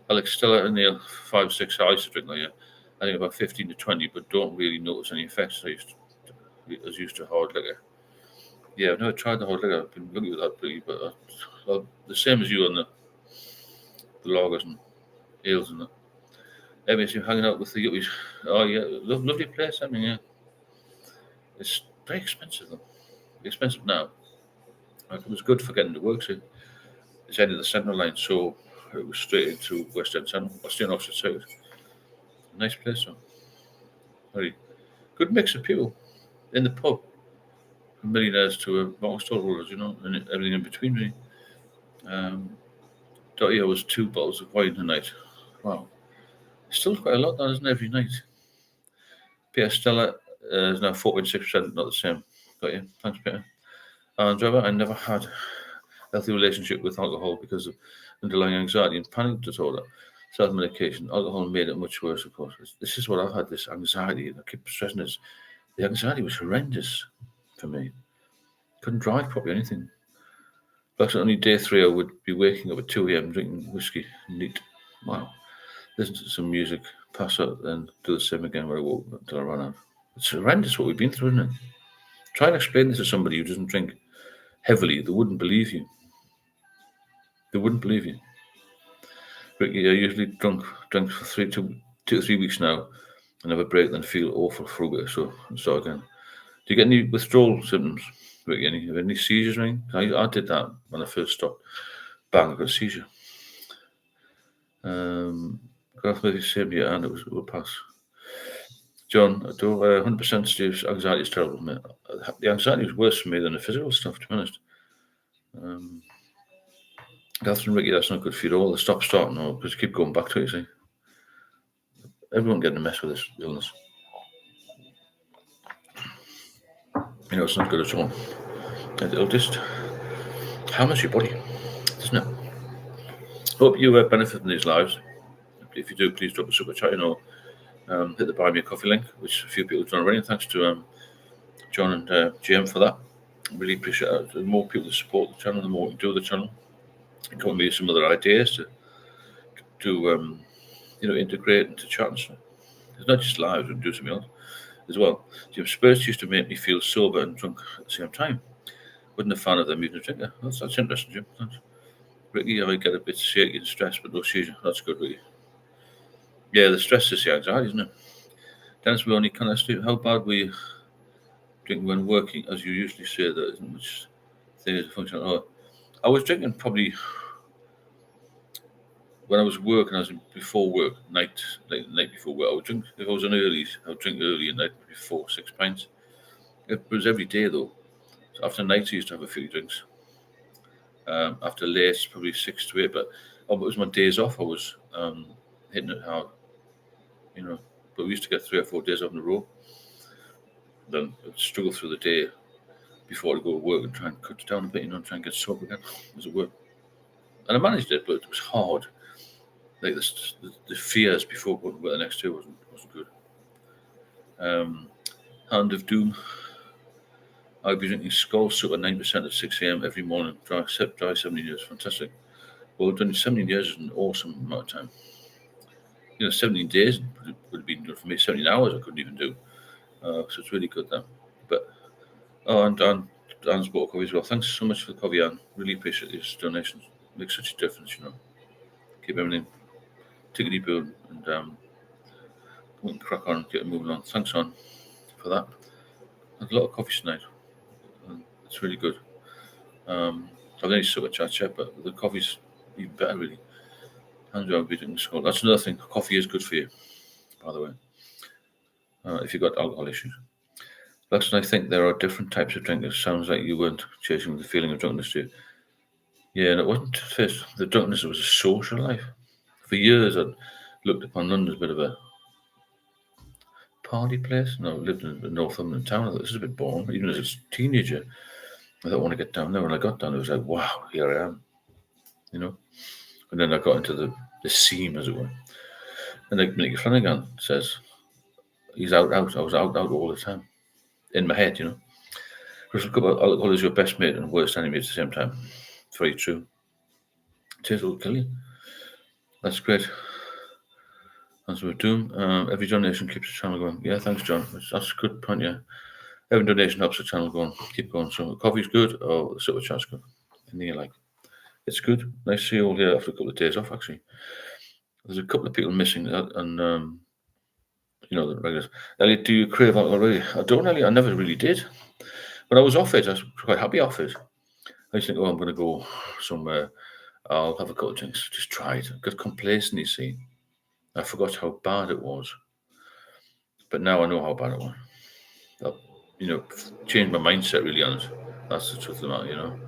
Alex, Stella, and Neil, 5, 6. I used to drink like, I think about 15 to 20, but don't really notice any effects. I was used to hard liquor. Yeah, I've never tried the hard liquor. I've been lucky with that, really, but the same as you on the lagers and ales and that. Everybody's hanging out with the yuppies. Oh, yeah, lovely place. I mean, yeah. It's very expensive, though. Expensive now. Like, it was good for getting to work, so it's end of the Central Line, so it was straight into West End Central. I was staying opposite side. Nice place, though. Very good mix of people in the pub. From millionaires to market stall holders, and everything in between, really. Dottie was 2 bottles of wine a night. Wow. Still quite a lot, that isn't every night. Peter Stella is now 4.6%, not the same. Got you. Thanks, Peter. And Trevor, I never had a healthy relationship with alcohol because of underlying anxiety and panic disorder. Self-medication. Alcohol made it much worse, of course. This is what I've had, this anxiety. I keep stressing this. The anxiety was horrendous for me. Couldn't drive properly, anything. Plus, only day 3, I would be waking up at 2 a.m. drinking whiskey. Neat. Wow. Listen to some music, pass out, then do the same again when I woke up until I ran out. It's horrendous what we've been through, isn't it? Try and explain this to somebody who doesn't drink heavily. They wouldn't believe you. They wouldn't believe you. Ricky, I usually drink for 2 to 3 weeks now and have a break, then feel awful for a bit, so start again. Do you get any withdrawal symptoms, Ricky? Any seizures or anything? I did that when I first stopped. Bang, I got a seizure. Graph maybe saved you and it will pass. John, I do 100% Steve's anxiety is terrible, mate. The anxiety was worse for me than the physical stuff, to be honest. Catherine, Ricky, that's not good for you at all. Stop starting, because you keep going back to it, you see. Everyone getting a mess with this illness. It's not good at all. It'll just hammers your body, doesn't it? Hope you benefit from these lives. If you do, please drop a super chat, hit the buy me a coffee link, which a few people have done already. Thanks to John and GM for that. Really appreciate it. The more people that support the channel, the more we do the channel. It come with some other ideas to integrate into chat and stuff. It's not just live, we do something else as well. Spirits used to make me feel sober and drunk at the same time. Wasn't a fan of them even a drinker. That's interesting, Jim. Thanks. Ricky, I get a bit shaky and stressed, but no seizure. That's good, Ricky. Yeah, the stress is the anxiety, isn't it? Dennis, we only can ask you, how bad were you drinking when working? As you usually say, there isn't much thing as a function. Oh, I was drinking probably when I was working, I was before work, night, like the night before work. I would drink, if I was on early, I would drink early at night, before 6 pints. It was every day though. So after night, I used to have a few drinks. After late, probably 6 to 8. But it was my days off. I was hitting it hard, you know. But we used to get 3 or 4 days off in a row. Then I'd struggle through the day before I go to work and try and cut it down a bit, and try and get sober again as it were. And I managed it, but it was hard. Like the fears before going to work the next day wasn't good. Hand of Doom. I'd be drinking Skull Super 9% at 6 a.m. every morning. Dry 17 years. Fantastic. Well, done 17 years is an awesome amount of time. 17 days would have been good for me. 17 hours I couldn't even do. So it's really good then. But, and Dan's bought coffee as well. Thanks so much for the coffee, Anne. Really appreciate these donations. Makes such a difference, Keep everything tickety-boo and we can crack on and get moving on. Thanks, Anne, for that. I had a lot of coffee tonight. It's really good. I've only sort of chat, but the coffee's even better, really. Hands down, beating the skull. That's another thing. Coffee is good for you, by the way, if you've got alcohol issues. Lux, I think there are different types of drinkers. Sounds like you weren't chasing the feeling of drunkenness, too. Yeah, and it wasn't first. The drunkenness was a social life. For years, I'd looked upon London as a bit of a party place. I lived in the Northumberland town. I thought, this is a bit boring. Even as a teenager, I thought, I want to get down there. When I got down, it was like, wow, here I am. And then I got into the scene, as it were. And like Mickey Flanagan says, he's out. I was out all the time. In my head, Because alcohol is your best mate and worst enemy at the same time. It's very true. Tears will kill you. That's great. That's what we're doing. Every donation keeps the channel going. Yeah, thanks, John. That's a good point, yeah. Every donation helps the channel going. Keep going. So coffee's good or the super chat's good. Anything you like. It's good. Nice to see you all here after a couple of days off, actually. There's a couple of people missing that, and the regulars. Elliot, do you crave alcohol already? I don't really. I never really did. When I was off it, I was quite happy off it. I used to think, I'm going to go somewhere. I'll have a couple of drinks. Just try it. I got complacent, you see. I forgot how bad it was. But now I know how bad it was. I've changed my mindset, really honest. That's the truth of the matter,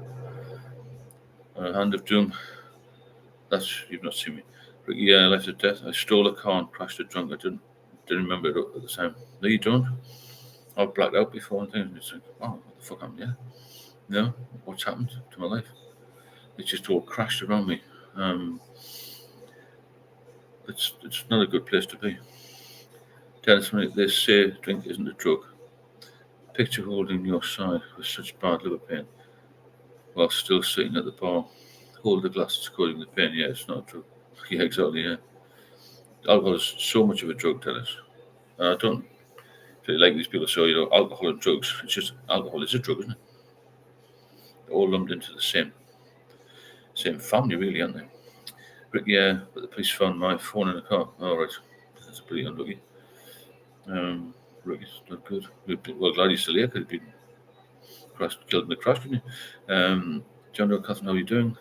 Hand of Doom. You've not seen me. Yeah, life to death. I stole a car and crashed it drunk. I didn't remember it at the time. No, you don't. I've blacked out before and things. And it's like, oh, what the fuck happened? Yeah. What's happened to my life? It's just all crashed around me. It's not a good place to be. Dennis, they say drink isn't a drug. Picture holding your side with such bad liver pain while still sitting at the bar. Hold the glass, it's causing the pain. Yeah, it's not a drug. Yeah, exactly, yeah. Alcohol is so much of a drug, Dennis. I don't really like these people say, alcohol and drugs. It's just alcohol is a drug, isn't it? They're all lumped into the same family, really, aren't they? Rick, yeah, but the police found my phone in the car. All right, that's pretty unlucky. Rick is not good. Well, glad he's still here. Could have been killed in the crash, couldn't he? John Doe, Catherine, how are you doing?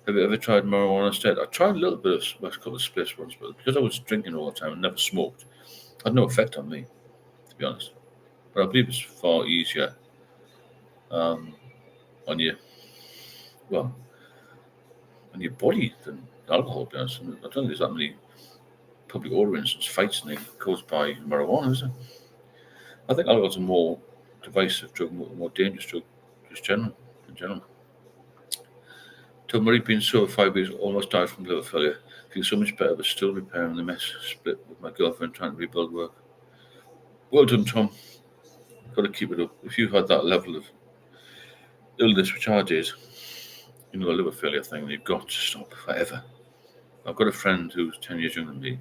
Have you ever tried marijuana instead? I tried a little bit of a couple of spliffs once, but because I was drinking all the time and never smoked, it had no effect on me, to be honest. But I believe it's far easier on your body than alcohol, to be honest. I don't think there's that many public order incidents, fights caused by marijuana, is there? I think alcohol's a more divisive drug, more dangerous drug, in general. Tom Murray, been sober 5 weeks, almost died from liver failure. Feel so much better, but still repairing the mess. Split with my girlfriend, trying to rebuild work. Well done, Tom. Got to keep it up. If you've had that level of illness, which I did, a liver failure thing, you've got to stop forever. I've got a friend who's 10 years younger than me.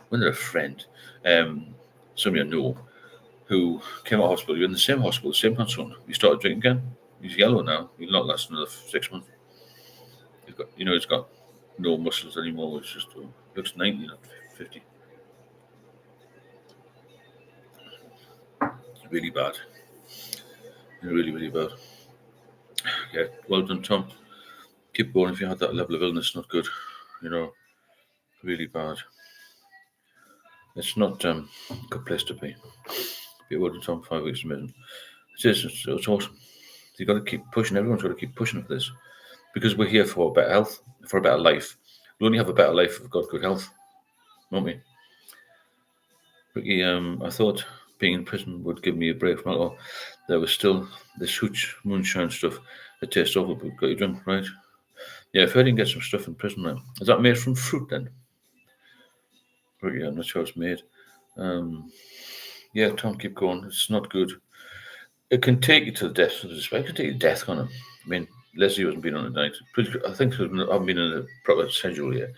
When they're a friend, some of you know, who came out of hospital. You're in the same hospital, the same concern. You started drinking again. He's yellow now. He'll not last another 6 months. He's got no muscles anymore. It's just looks 90, not 50. Really bad. Really, really bad. Yeah, well done, Tom. Keep going if you had that level of illness. Not good. Really bad. It's not a good place to be. Be well done, Tom. 5 weeks amazing. It's awesome. You've got to keep pushing. Everyone's got to keep pushing for this because we're here for better health, for a better life. We'll only have a better life if we've got good health, won't we? Ricky, I thought being in prison would give me a break from alcohol. There was still this hooch moonshine stuff that tastes awful, but got you drunk, right? Yeah, if I didn't get some stuff in prison, man. Is that made from fruit then? Ricky, I'm not sure it's made. Yeah, Tom, keep going. It's not good. It can take you to the death. It can take you to death, can it? I mean, Leslie hasn't been on it tonight. I think I haven't been in a proper schedule yet.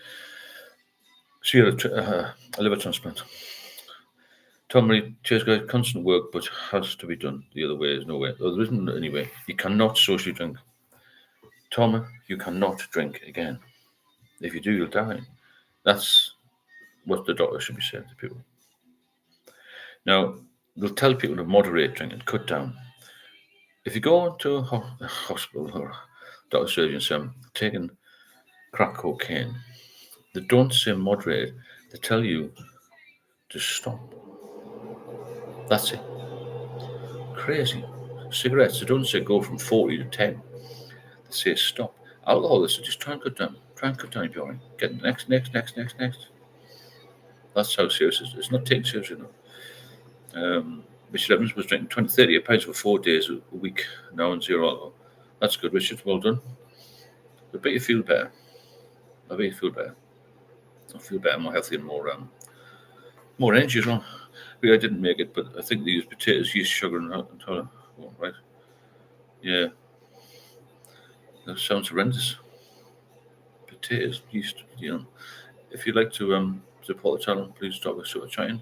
She had a liver transplant. Tom Marie, cheers guys, constant work, but has to be done. The other way is no way. There isn't any way. You cannot socially drink. Tom, you cannot drink again. If you do, you'll die. That's what the doctor should be saying to people. Now, they'll tell people to moderate drinking, cut down. If you go into a hospital or doctor surgeon say, I'm taking crack cocaine, they don't say moderate, they tell you to stop. That's it. Crazy. Cigarettes, they don't say go from 40 to 10. They say stop. Alcohol, they say just try and cut down. Try and cut down if you're alright. Get next. That's how serious it is. It's not taken seriously enough. Richard Evans was drinking 30 pints for 4 days a week now on zero alcohol. That's good, Richard. Well done. I bet you feel better. I feel better, more healthy, and more energy as well. I didn't make it, but I think they use potatoes, yeast, sugar, and right? Yeah. That sounds horrendous. Potatoes, yeast, If you'd like to support the channel, please drop a super chatting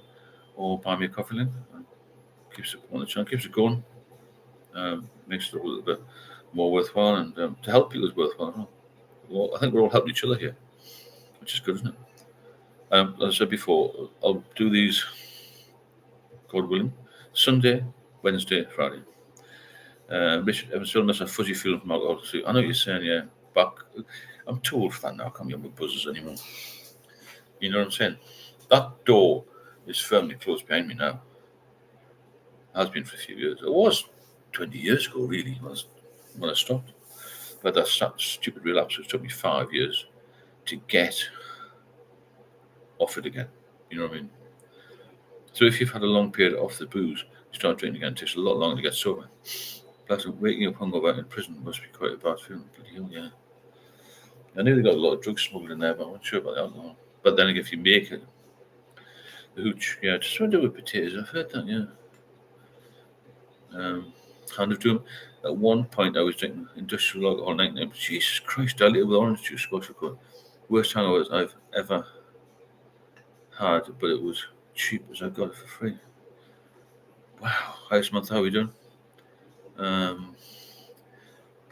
or buy me a coffee link. Keep supporting the channel, keeps it going. Makes it a little bit more worthwhile, and to help people is worthwhile. Well, I think we're all helping each other here, which is good, isn't it? As I said before, I'll do these, God willing, Sunday, Wednesday, Friday. Richard Evans still must have fuzzy feeling from alcohol too. I know what you're saying, yeah. Back, I'm too old for that now. I can't be on with buzzers anymore. You know what I'm saying? That door is firmly closed behind me now. Has been for a few years. It was 20 years ago, really, when I stopped. But that stupid relapse, which took me 5 years to get off it again. You know what I mean? So if you've had a long period off the booze, you start drinking again, it takes a lot longer to get sober. Plus, waking up hungover in prison must be quite a bad feeling. Bloody hell, yeah. I knew they got a lot of drugs smuggled in there, but I'm not sure about the alcohol. But then if you make it, the hooch, yeah, just what to do with potatoes. I've heard that, yeah. Kind of doing. At one point, I was drinking industrial alcohol 99. Jesus Christ, diluted with orange juice, squash liqueur. Worst hangover I've ever had, but it was cheap as I got it for free. Wow, highest month, how are we doing?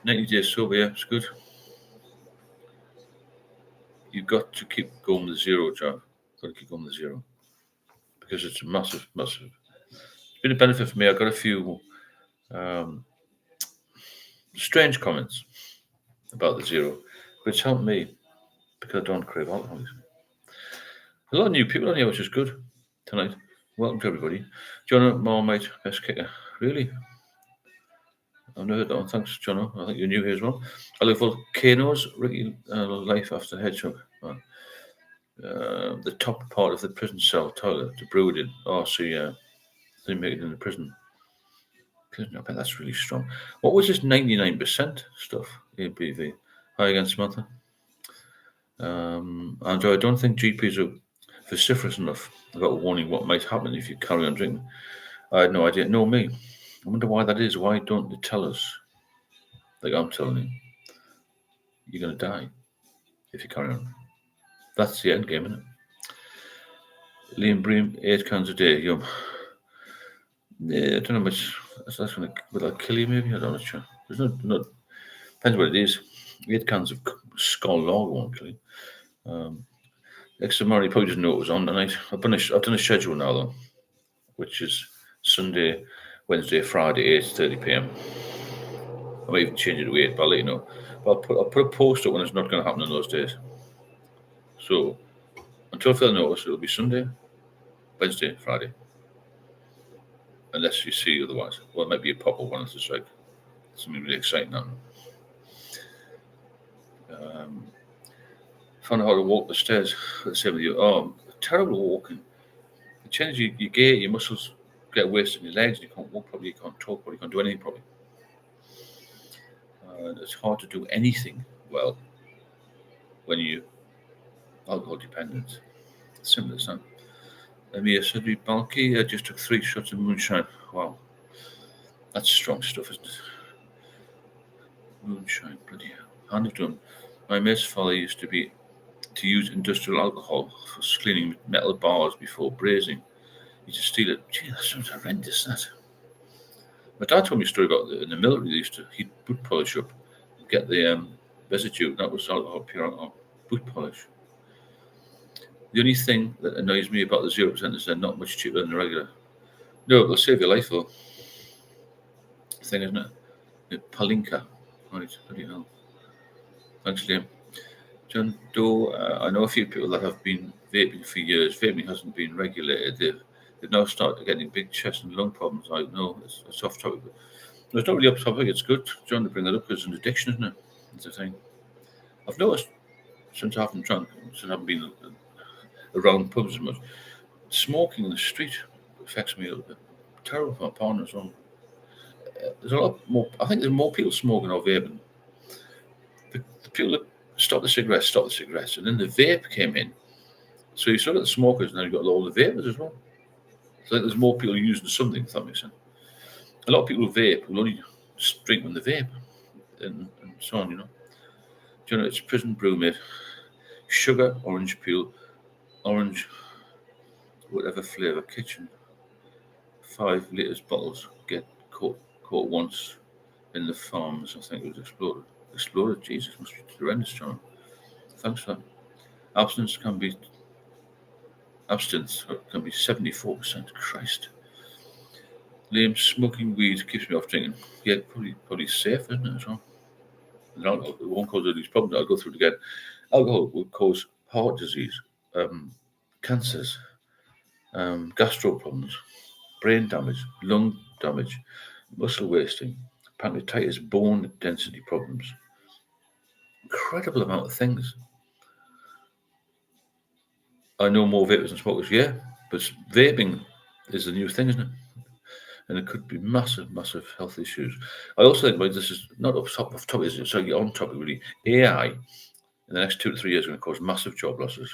90 days sober, yeah, it's good. You've got to keep going with zero, Joe. Got to keep going with zero. Because it's a massive. It's been a benefit for me. I got a few strange comments about the zero, but it's helped me because I don't crave alcohol. A lot of new people on here, which is good tonight. Welcome to everybody. Jonah, Marmite, best kicker. Really? I've never heard that one. Thanks, Jonah. I think you're new here as well. I look for volcanoes, Ricky, life after hedgehog. The top part of the prison cell toilet to brew it in. Oh, so yeah, they make it in the prison. I bet that's really strong. What was this 99% stuff? ABV. Hi again, Samantha. Andrew, I don't think GPs are vociferous enough about warning what might happen if you carry on drinking. I had no idea. No, me. I wonder why that is. Why don't they tell us? Like I'm telling you, you're going to die if you carry on. That's the end game, isn't it? Liam Bream, 8 cans a day. Yum. Yeah, I don't know much. That's going to, will that kill you maybe? I don't know. There's not depends what it is. 8 cans of Skull Lager won't kill you. Next tomorrow, you probably didn't know it was on tonight. I've done a schedule now though, which is Sunday, Wednesday, Friday, 8:30 p.m. I might even change it to 8, but I'll let you know. But I'll put a post up when it's not going to happen in those days. So until further notice, it'll be Sunday, Wednesday, Friday. Unless you see otherwise. Well, it might be a pop-up one if it's like something really exciting happening. Found out how to walk the stairs. Let's say with you. Oh, terrible walking. It changes your gait, your muscles get wasted in your legs, and you can't walk properly, you can't talk properly, you can't do anything properly. It's hard to do anything well when you're alcohol dependent. Simple as that. Amir said we bulky. I just took 3 shots of moonshine. Wow. That's strong stuff, isn't it? Moonshine, bloody hell. Hand of done. My mate's father used to use industrial alcohol for cleaning metal bars before brazing. He just steal it. Gee, that sounds horrendous, that. My dad told me a story about in the military they used to heat boot polish up and get the residue. That was alcohol, pure alcohol. Boot polish. The only thing that annoys me about the 0% is they're not much cheaper than the regular. No, they'll save your life though. Thing, isn't it? Palinka. Right, bloody hell. Thanks, Liam. John Doe, I know a few people that have been vaping for years. Vaping hasn't been regulated. They've now started getting big chest and lung problems. I know it's off topic, but it's not really off topic. It's good, John, to bring that up because it's an addiction, isn't it? It's a thing. I've noticed since I haven't drunk, since I haven't been around pubs as much, smoking in the street affects me a little bit. Terrible for my partner as well. There's a lot more. I think there's more people smoking or vaping. The people that stop the cigarettes, and then the vape came in. So you still got the smokers, and then you've got all the vapors as well. So I think there's more people using something, if that makes sense. A lot of people who vape will only drink when they vape, and so on, Do you know, it's prison brew, mate. Sugar, orange peel, orange, whatever flavour, kitchen. 5 litres bottles get caught once in the farms. I think it was exploded. Jesus, must be horrendous, John. Thanks for that. Abstinence can be 74%. Christ. Liam, smoking weed keeps me off drinking. Yeah, probably safe, isn't it, as well? Alcohol, it won't cause all these problems. I'll go through it again. Alcohol will cause heart disease, cancers, gastro problems, brain damage, lung damage, muscle wasting, pancreatitis, bone density problems. Incredible amount of things. I know more vapors than smokers, yeah, but vaping is the new thing, isn't it? And it could be massive health issues. I also think, but this is not off topic, is it? So on topic, really. AI in the next 2 to 3 years is going to cause massive job losses,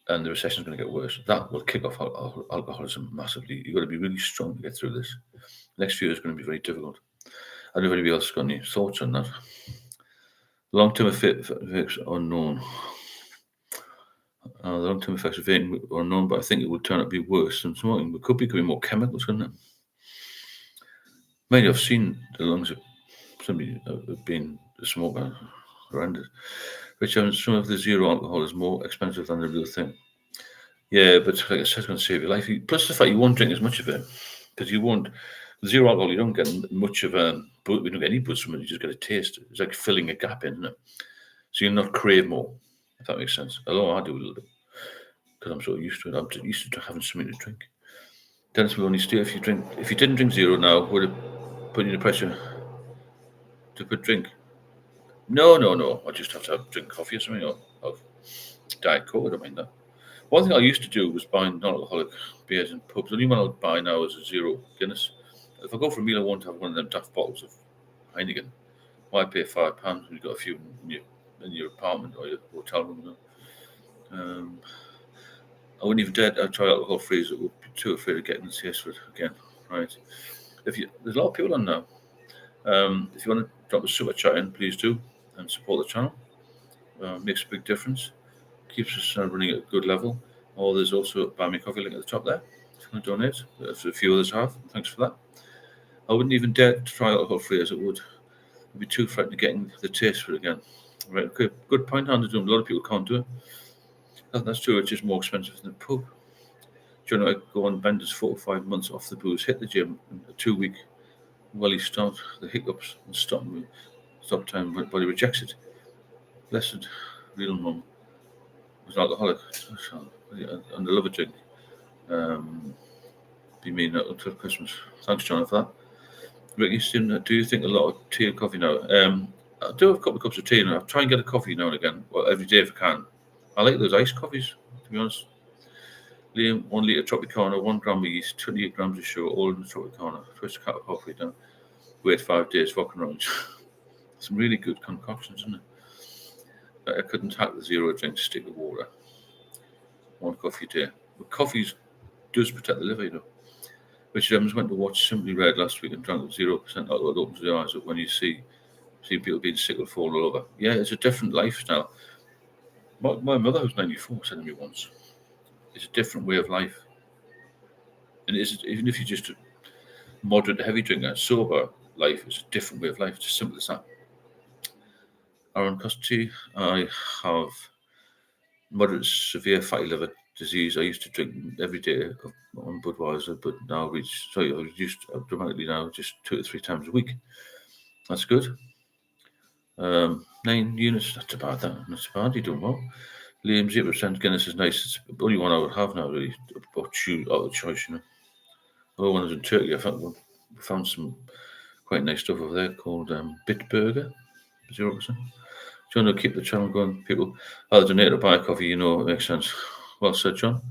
and the recession is going to get worse. That will kick off alcoholism massively. You've got to be really strong to get through this. The next few years is going to be very difficult. I don't know if anybody else got any thoughts on that. Long-term effects are unknown. The long-term effects of vaping are unknown, but I think it will turn out to be worse than smoking. It could be more chemicals, couldn't it? Maybe I've seen the lungs of somebody being a smoker. Horrendous. Which some of the zero alcohol is more expensive than the real thing. Yeah, but like I said, it's going to save your life. Plus the fact you won't drink as much of it, because you won't. With zero alcohol, you don't get much of we don't get any buzz from it. You just get a taste. It's like filling a gap in, isn't it? So you'll not crave more, if that makes sense. Although I do a little bit, because I'm so used to it. I'm used to having something to drink. Dennis will only stay if you drink. If you didn't drink zero now, would it put you in the pressure to put drink? No. I just have to drink coffee or something, or have Diet Coke. I don't mind that. One thing I used to do was buy non-alcoholic beers in pubs. The only one I'll buy now is a zero Guinness. If I go for a meal, I want to have one of them daft bottles of Heineken. Why pay £5 when you've got a few in your apartment or your hotel room? I wouldn't even dare try alcohol free. I would be too afraid of getting the taste for it again. Right? There's a lot of people on now. If you want to drop a super chat in, please do, and support the channel. Makes a big difference. Keeps us running at a good level. Or there's also a Buy Me Coffee link at the top there. If you want to donate, as a few others have. Thanks for that. I wouldn't even dare to try alcohol-free as it would. I'd be too frightened of getting the taste for it again. Right, okay, good point, Andy. A lot of people can't do it. That's true, it's just more expensive than the pub. Do you know, I go on benders 4 or 5 months off the booze, hit the gym, and a 2 week while he stopped the hiccups and stop time but he rejects it. Blessed real mum was an alcoholic and I love a drink. Be mean until Christmas. Thanks, John, for that. Ricky, do you think a lot of tea and coffee now? I do have a couple of cups of tea and I try and get a coffee now and again, well, every day if I can. I like those iced coffees, to be honest. Liam, 1 litre Tropicana, 1 gram of yeast, 28 grams of sugar, all in the Tropicana. Twist a cup of coffee down. Wait 5 days, fucking around. Some really good concoctions, isn't it? I couldn't hack the zero drink stick of water. 1 coffee a day. But coffee does protect the liver, you know. Richard Evans went to watch Simply Red last week and drank 0% alcohol. It opens your eyes up when you see people being sick or fall over. Yeah, it's a different lifestyle. My mother, who's 94, said to me once, it's a different way of life. And even if you're just a moderate heavy drinker, sober life is a different way of life. It's as simple as that. Aaron Custody, I have moderate severe fatty liver disease. I used to drink every day on Budweiser, but now I reduced dramatically now, just 2 to 3 times a week. That's good. 9 units, not too bad. Not too bad. You're doing well. Liam, 0% Guinness is nice. It's the only one I would have now, really. Out of choice, you know. Oh, when I was in Turkey, we found some quite nice stuff over there called Bitburger, 0%. John will keep the channel going. People, I'll donate or buy coffee, you know, it makes sense. Well said, John.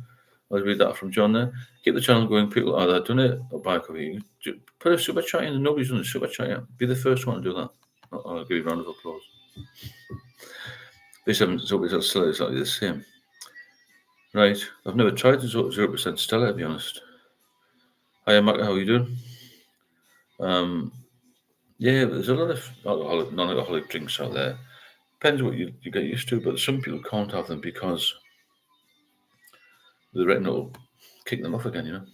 I'll read that from John there. Keep the channel going. People either donate or buy coffee. Put a super chat in, and nobody's done a super chat yet. Be the first one to do that. I'll give you a round of applause. This is always exactly the same. Right. I've never tried the 0% Stella, to be honest. Hiya, Mac, how are you doing? Yeah, there's a lot of non-alcoholic drinks out there. Depends what you get used to, but some people can't have them because the retin will kick them off again, you know.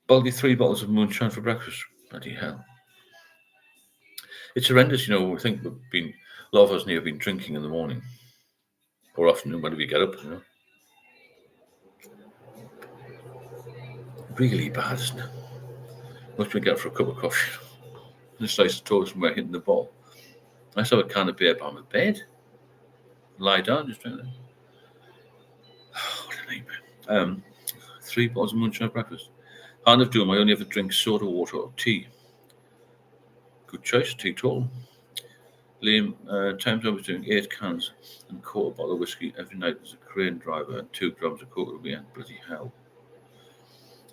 Baldy 3 bottles of moonshine for breakfast. Bloody hell. It's horrendous, you know. We think a lot of us here have been drinking in the morning or afternoon whenever we get up, you know. Really bad, isn't it? Much we get for a cup of coffee. Just slice of toast and we're hitting the ball. I just have a can of beer by my bed. Lie down, just drink it. Oh, what a nightmare. 3 bottles of moonshine for breakfast. Hard enough doing. I only ever drink soda water or tea. Good choice, tea total. Liam, times I was doing 8 cans and a quarter bottle of whiskey every night as a crane driver and 2 grams of coke a weekend. Bloody hell.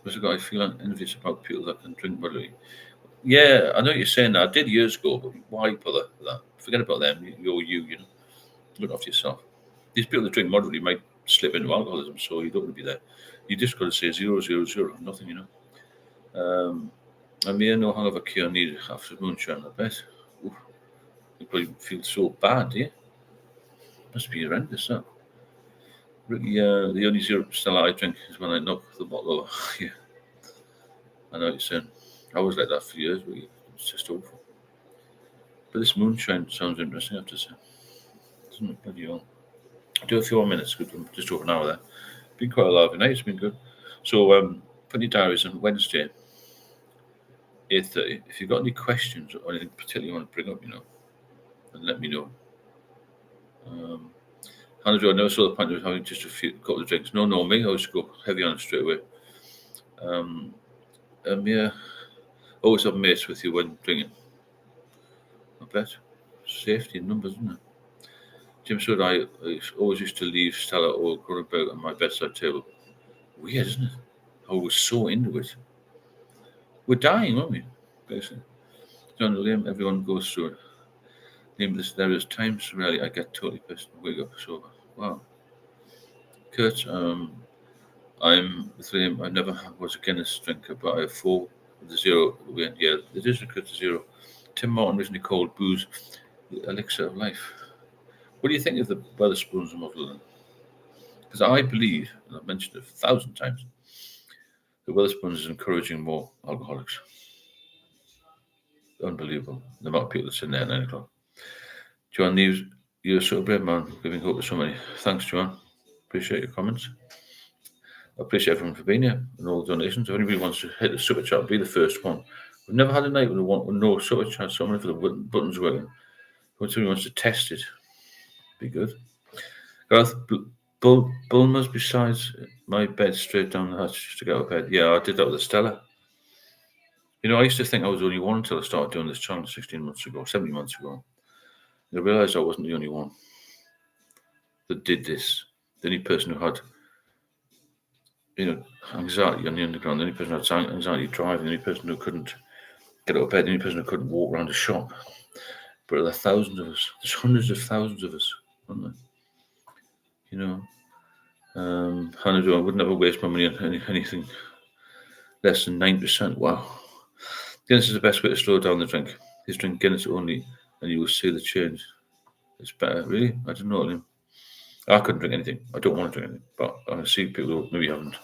As a guy, I feel envious about people that can drink moderately. Yeah, I know what you're saying that. I did years ago, but why bother with that? Forget about them. You're you know. Look after yourself. These people that drink moderately might slip into alcoholism, so you don't want to be there. You just got to say 0, 0, 0, nothing, you know. I may no hangover cure needed after moonshine, I bet. Oof. You probably feel so bad, do you? Must be horrendous, that. Ricky, the only 0% I drink is when I knock the bottle over. Yeah. I know what you're saying. I was like that for years, but it's just awful. But this moonshine sounds interesting, I have to say. Doesn't it? Bloody hell. Do a few more minutes, good. Just over an hour there. Been quite a lively night, it's been good. So, put your diaries on Wednesday, 8:30. If you've got any questions or anything particularly you want to bring up, you know, then let me know. Hannah Jo, I never saw the point of having just a couple of drinks. No, me. I always go heavy on it straight away. Yeah, always have mates with you when drinking. I bet. Safety in numbers, isn't it? Jim said I always used to leave Stella or Grunberg on my bedside table. Weird, isn't it? I was so into it. We're dying, aren't we? Basically. John and Liam, everyone goes through it. Liam, there is times rarely I get totally pissed and wake up sober. Wow. Kurt, I'm with Liam. I never was a Guinness drinker, but I have 4 with the 0 at the end. Yeah, it is a Kurt 0. Tim Martin recently called booze the elixir of life. What do you think of the Wetherspoons model then? Because I believe, and I've mentioned it 1,000 times, that Wetherspoons is encouraging more alcoholics. unbelievable. The amount of people that's in there at 9 o'clock. Joanne Neves, you're so brave, man, giving hope to so many. Thanks, Joanne. Appreciate your comments. I appreciate everyone for being here and all the donations. If anybody wants to hit the super chat, be the first one. We've never had a night with no super chat, so many for the buttons working. When somebody wants to test it, be good. Gareth, Bulmer's besides my bed straight down the hatch to get out of bed. Yeah, I did that with Estella. You know, I used to think I was the only one until I started doing this channel 16 months ago, 17 months ago. I realised I wasn't the only one that did this. The only person who had, anxiety on the underground, the only person who had anxiety driving, the only person who couldn't get out of bed, the only person who couldn't walk around a shop. But there are thousands of us. There's hundreds of thousands of us, aren't there? You know, I would never waste my money on anything less than 9%. Wow. Guinness is the best way to slow down the drink. Just drink Guinness only and you will see the change. It's better. Really? I don't know. I couldn't drink anything. I don't want to drink anything. But I see people who maybe haven't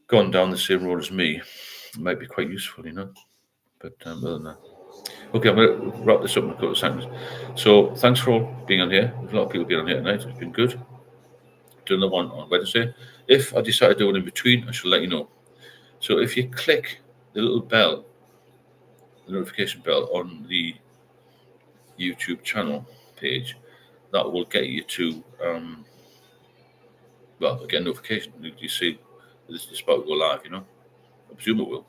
gone down the same road as me. It might be quite useful, But other than that. Okay, I'm going to wrap this up in a couple of seconds. So thanks for all being on here. There's a lot of people being on here tonight. It's been good. Do another one on Wednesday. If I decide to do one in between, I shall let you know. So if you click the little bell, the notification bell on the YouTube channel page, that will get you to get a notification. You see this is about to go live, I presume it will.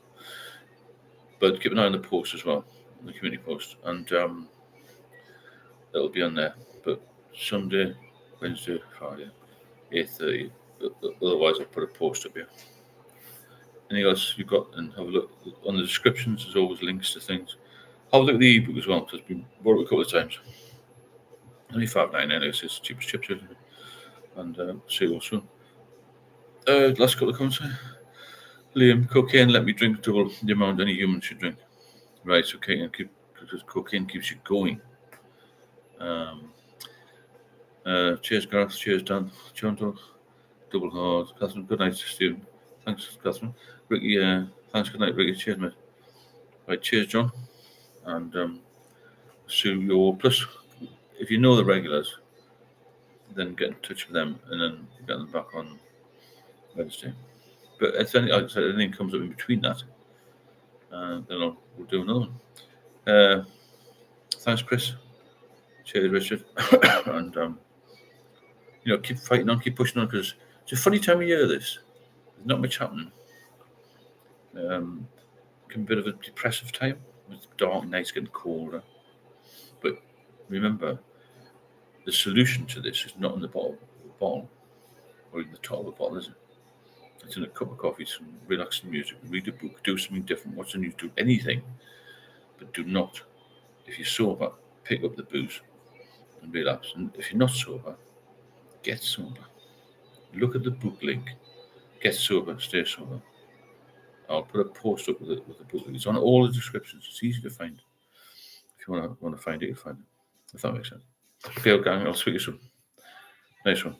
But keep an eye on the post as well, the community post, and it'll be on there. But Sunday, Wednesday, Friday, 8:30. Otherwise, I'll put a post up here. Anything else you've got? And have a look on the descriptions. There's always links to things. Have a look at the ebook as well, because it's been bought a couple of times. Only $5.99. It's the cheapest chips, isn't it? And see you all soon. Last couple of comments. Liam, cocaine let me drink double the amount any human should drink. Right, okay, because cocaine keeps you going. Cheers, Gareth. Cheers, Dan. John, double hard. Catherine, good night, Stephen. Thanks, Catherine. Ricky, thanks, good night, Ricky. Cheers, mate. Right, cheers, John. And see you all. Plus, if you know the regulars, then get in touch with them and then get them back on Wednesday. But if anything comes up in between that, then we'll do another one. Thanks, Chris. Cheers, Richard. And keep fighting on, keep pushing on, because it's a funny time of year. There's not much happening. Can be a bit of a depressive time with dark nights getting colder. But remember, the solution to this is not in the bottle or in the top of the bottle, is it? It's in a cup of coffee, some relaxing music, read a book, do something different, watch the news, do anything. But do not, if you're sober, pick up the booze and relapse. And if you're not sober, get sober. Look at the book link. Get sober, stay sober. I'll put a post up with the book. It's on all the descriptions. It's easy to find. If you want to find it, you'll find it. If that makes sense. Okay, gang, I'll speak to you soon. Nice one.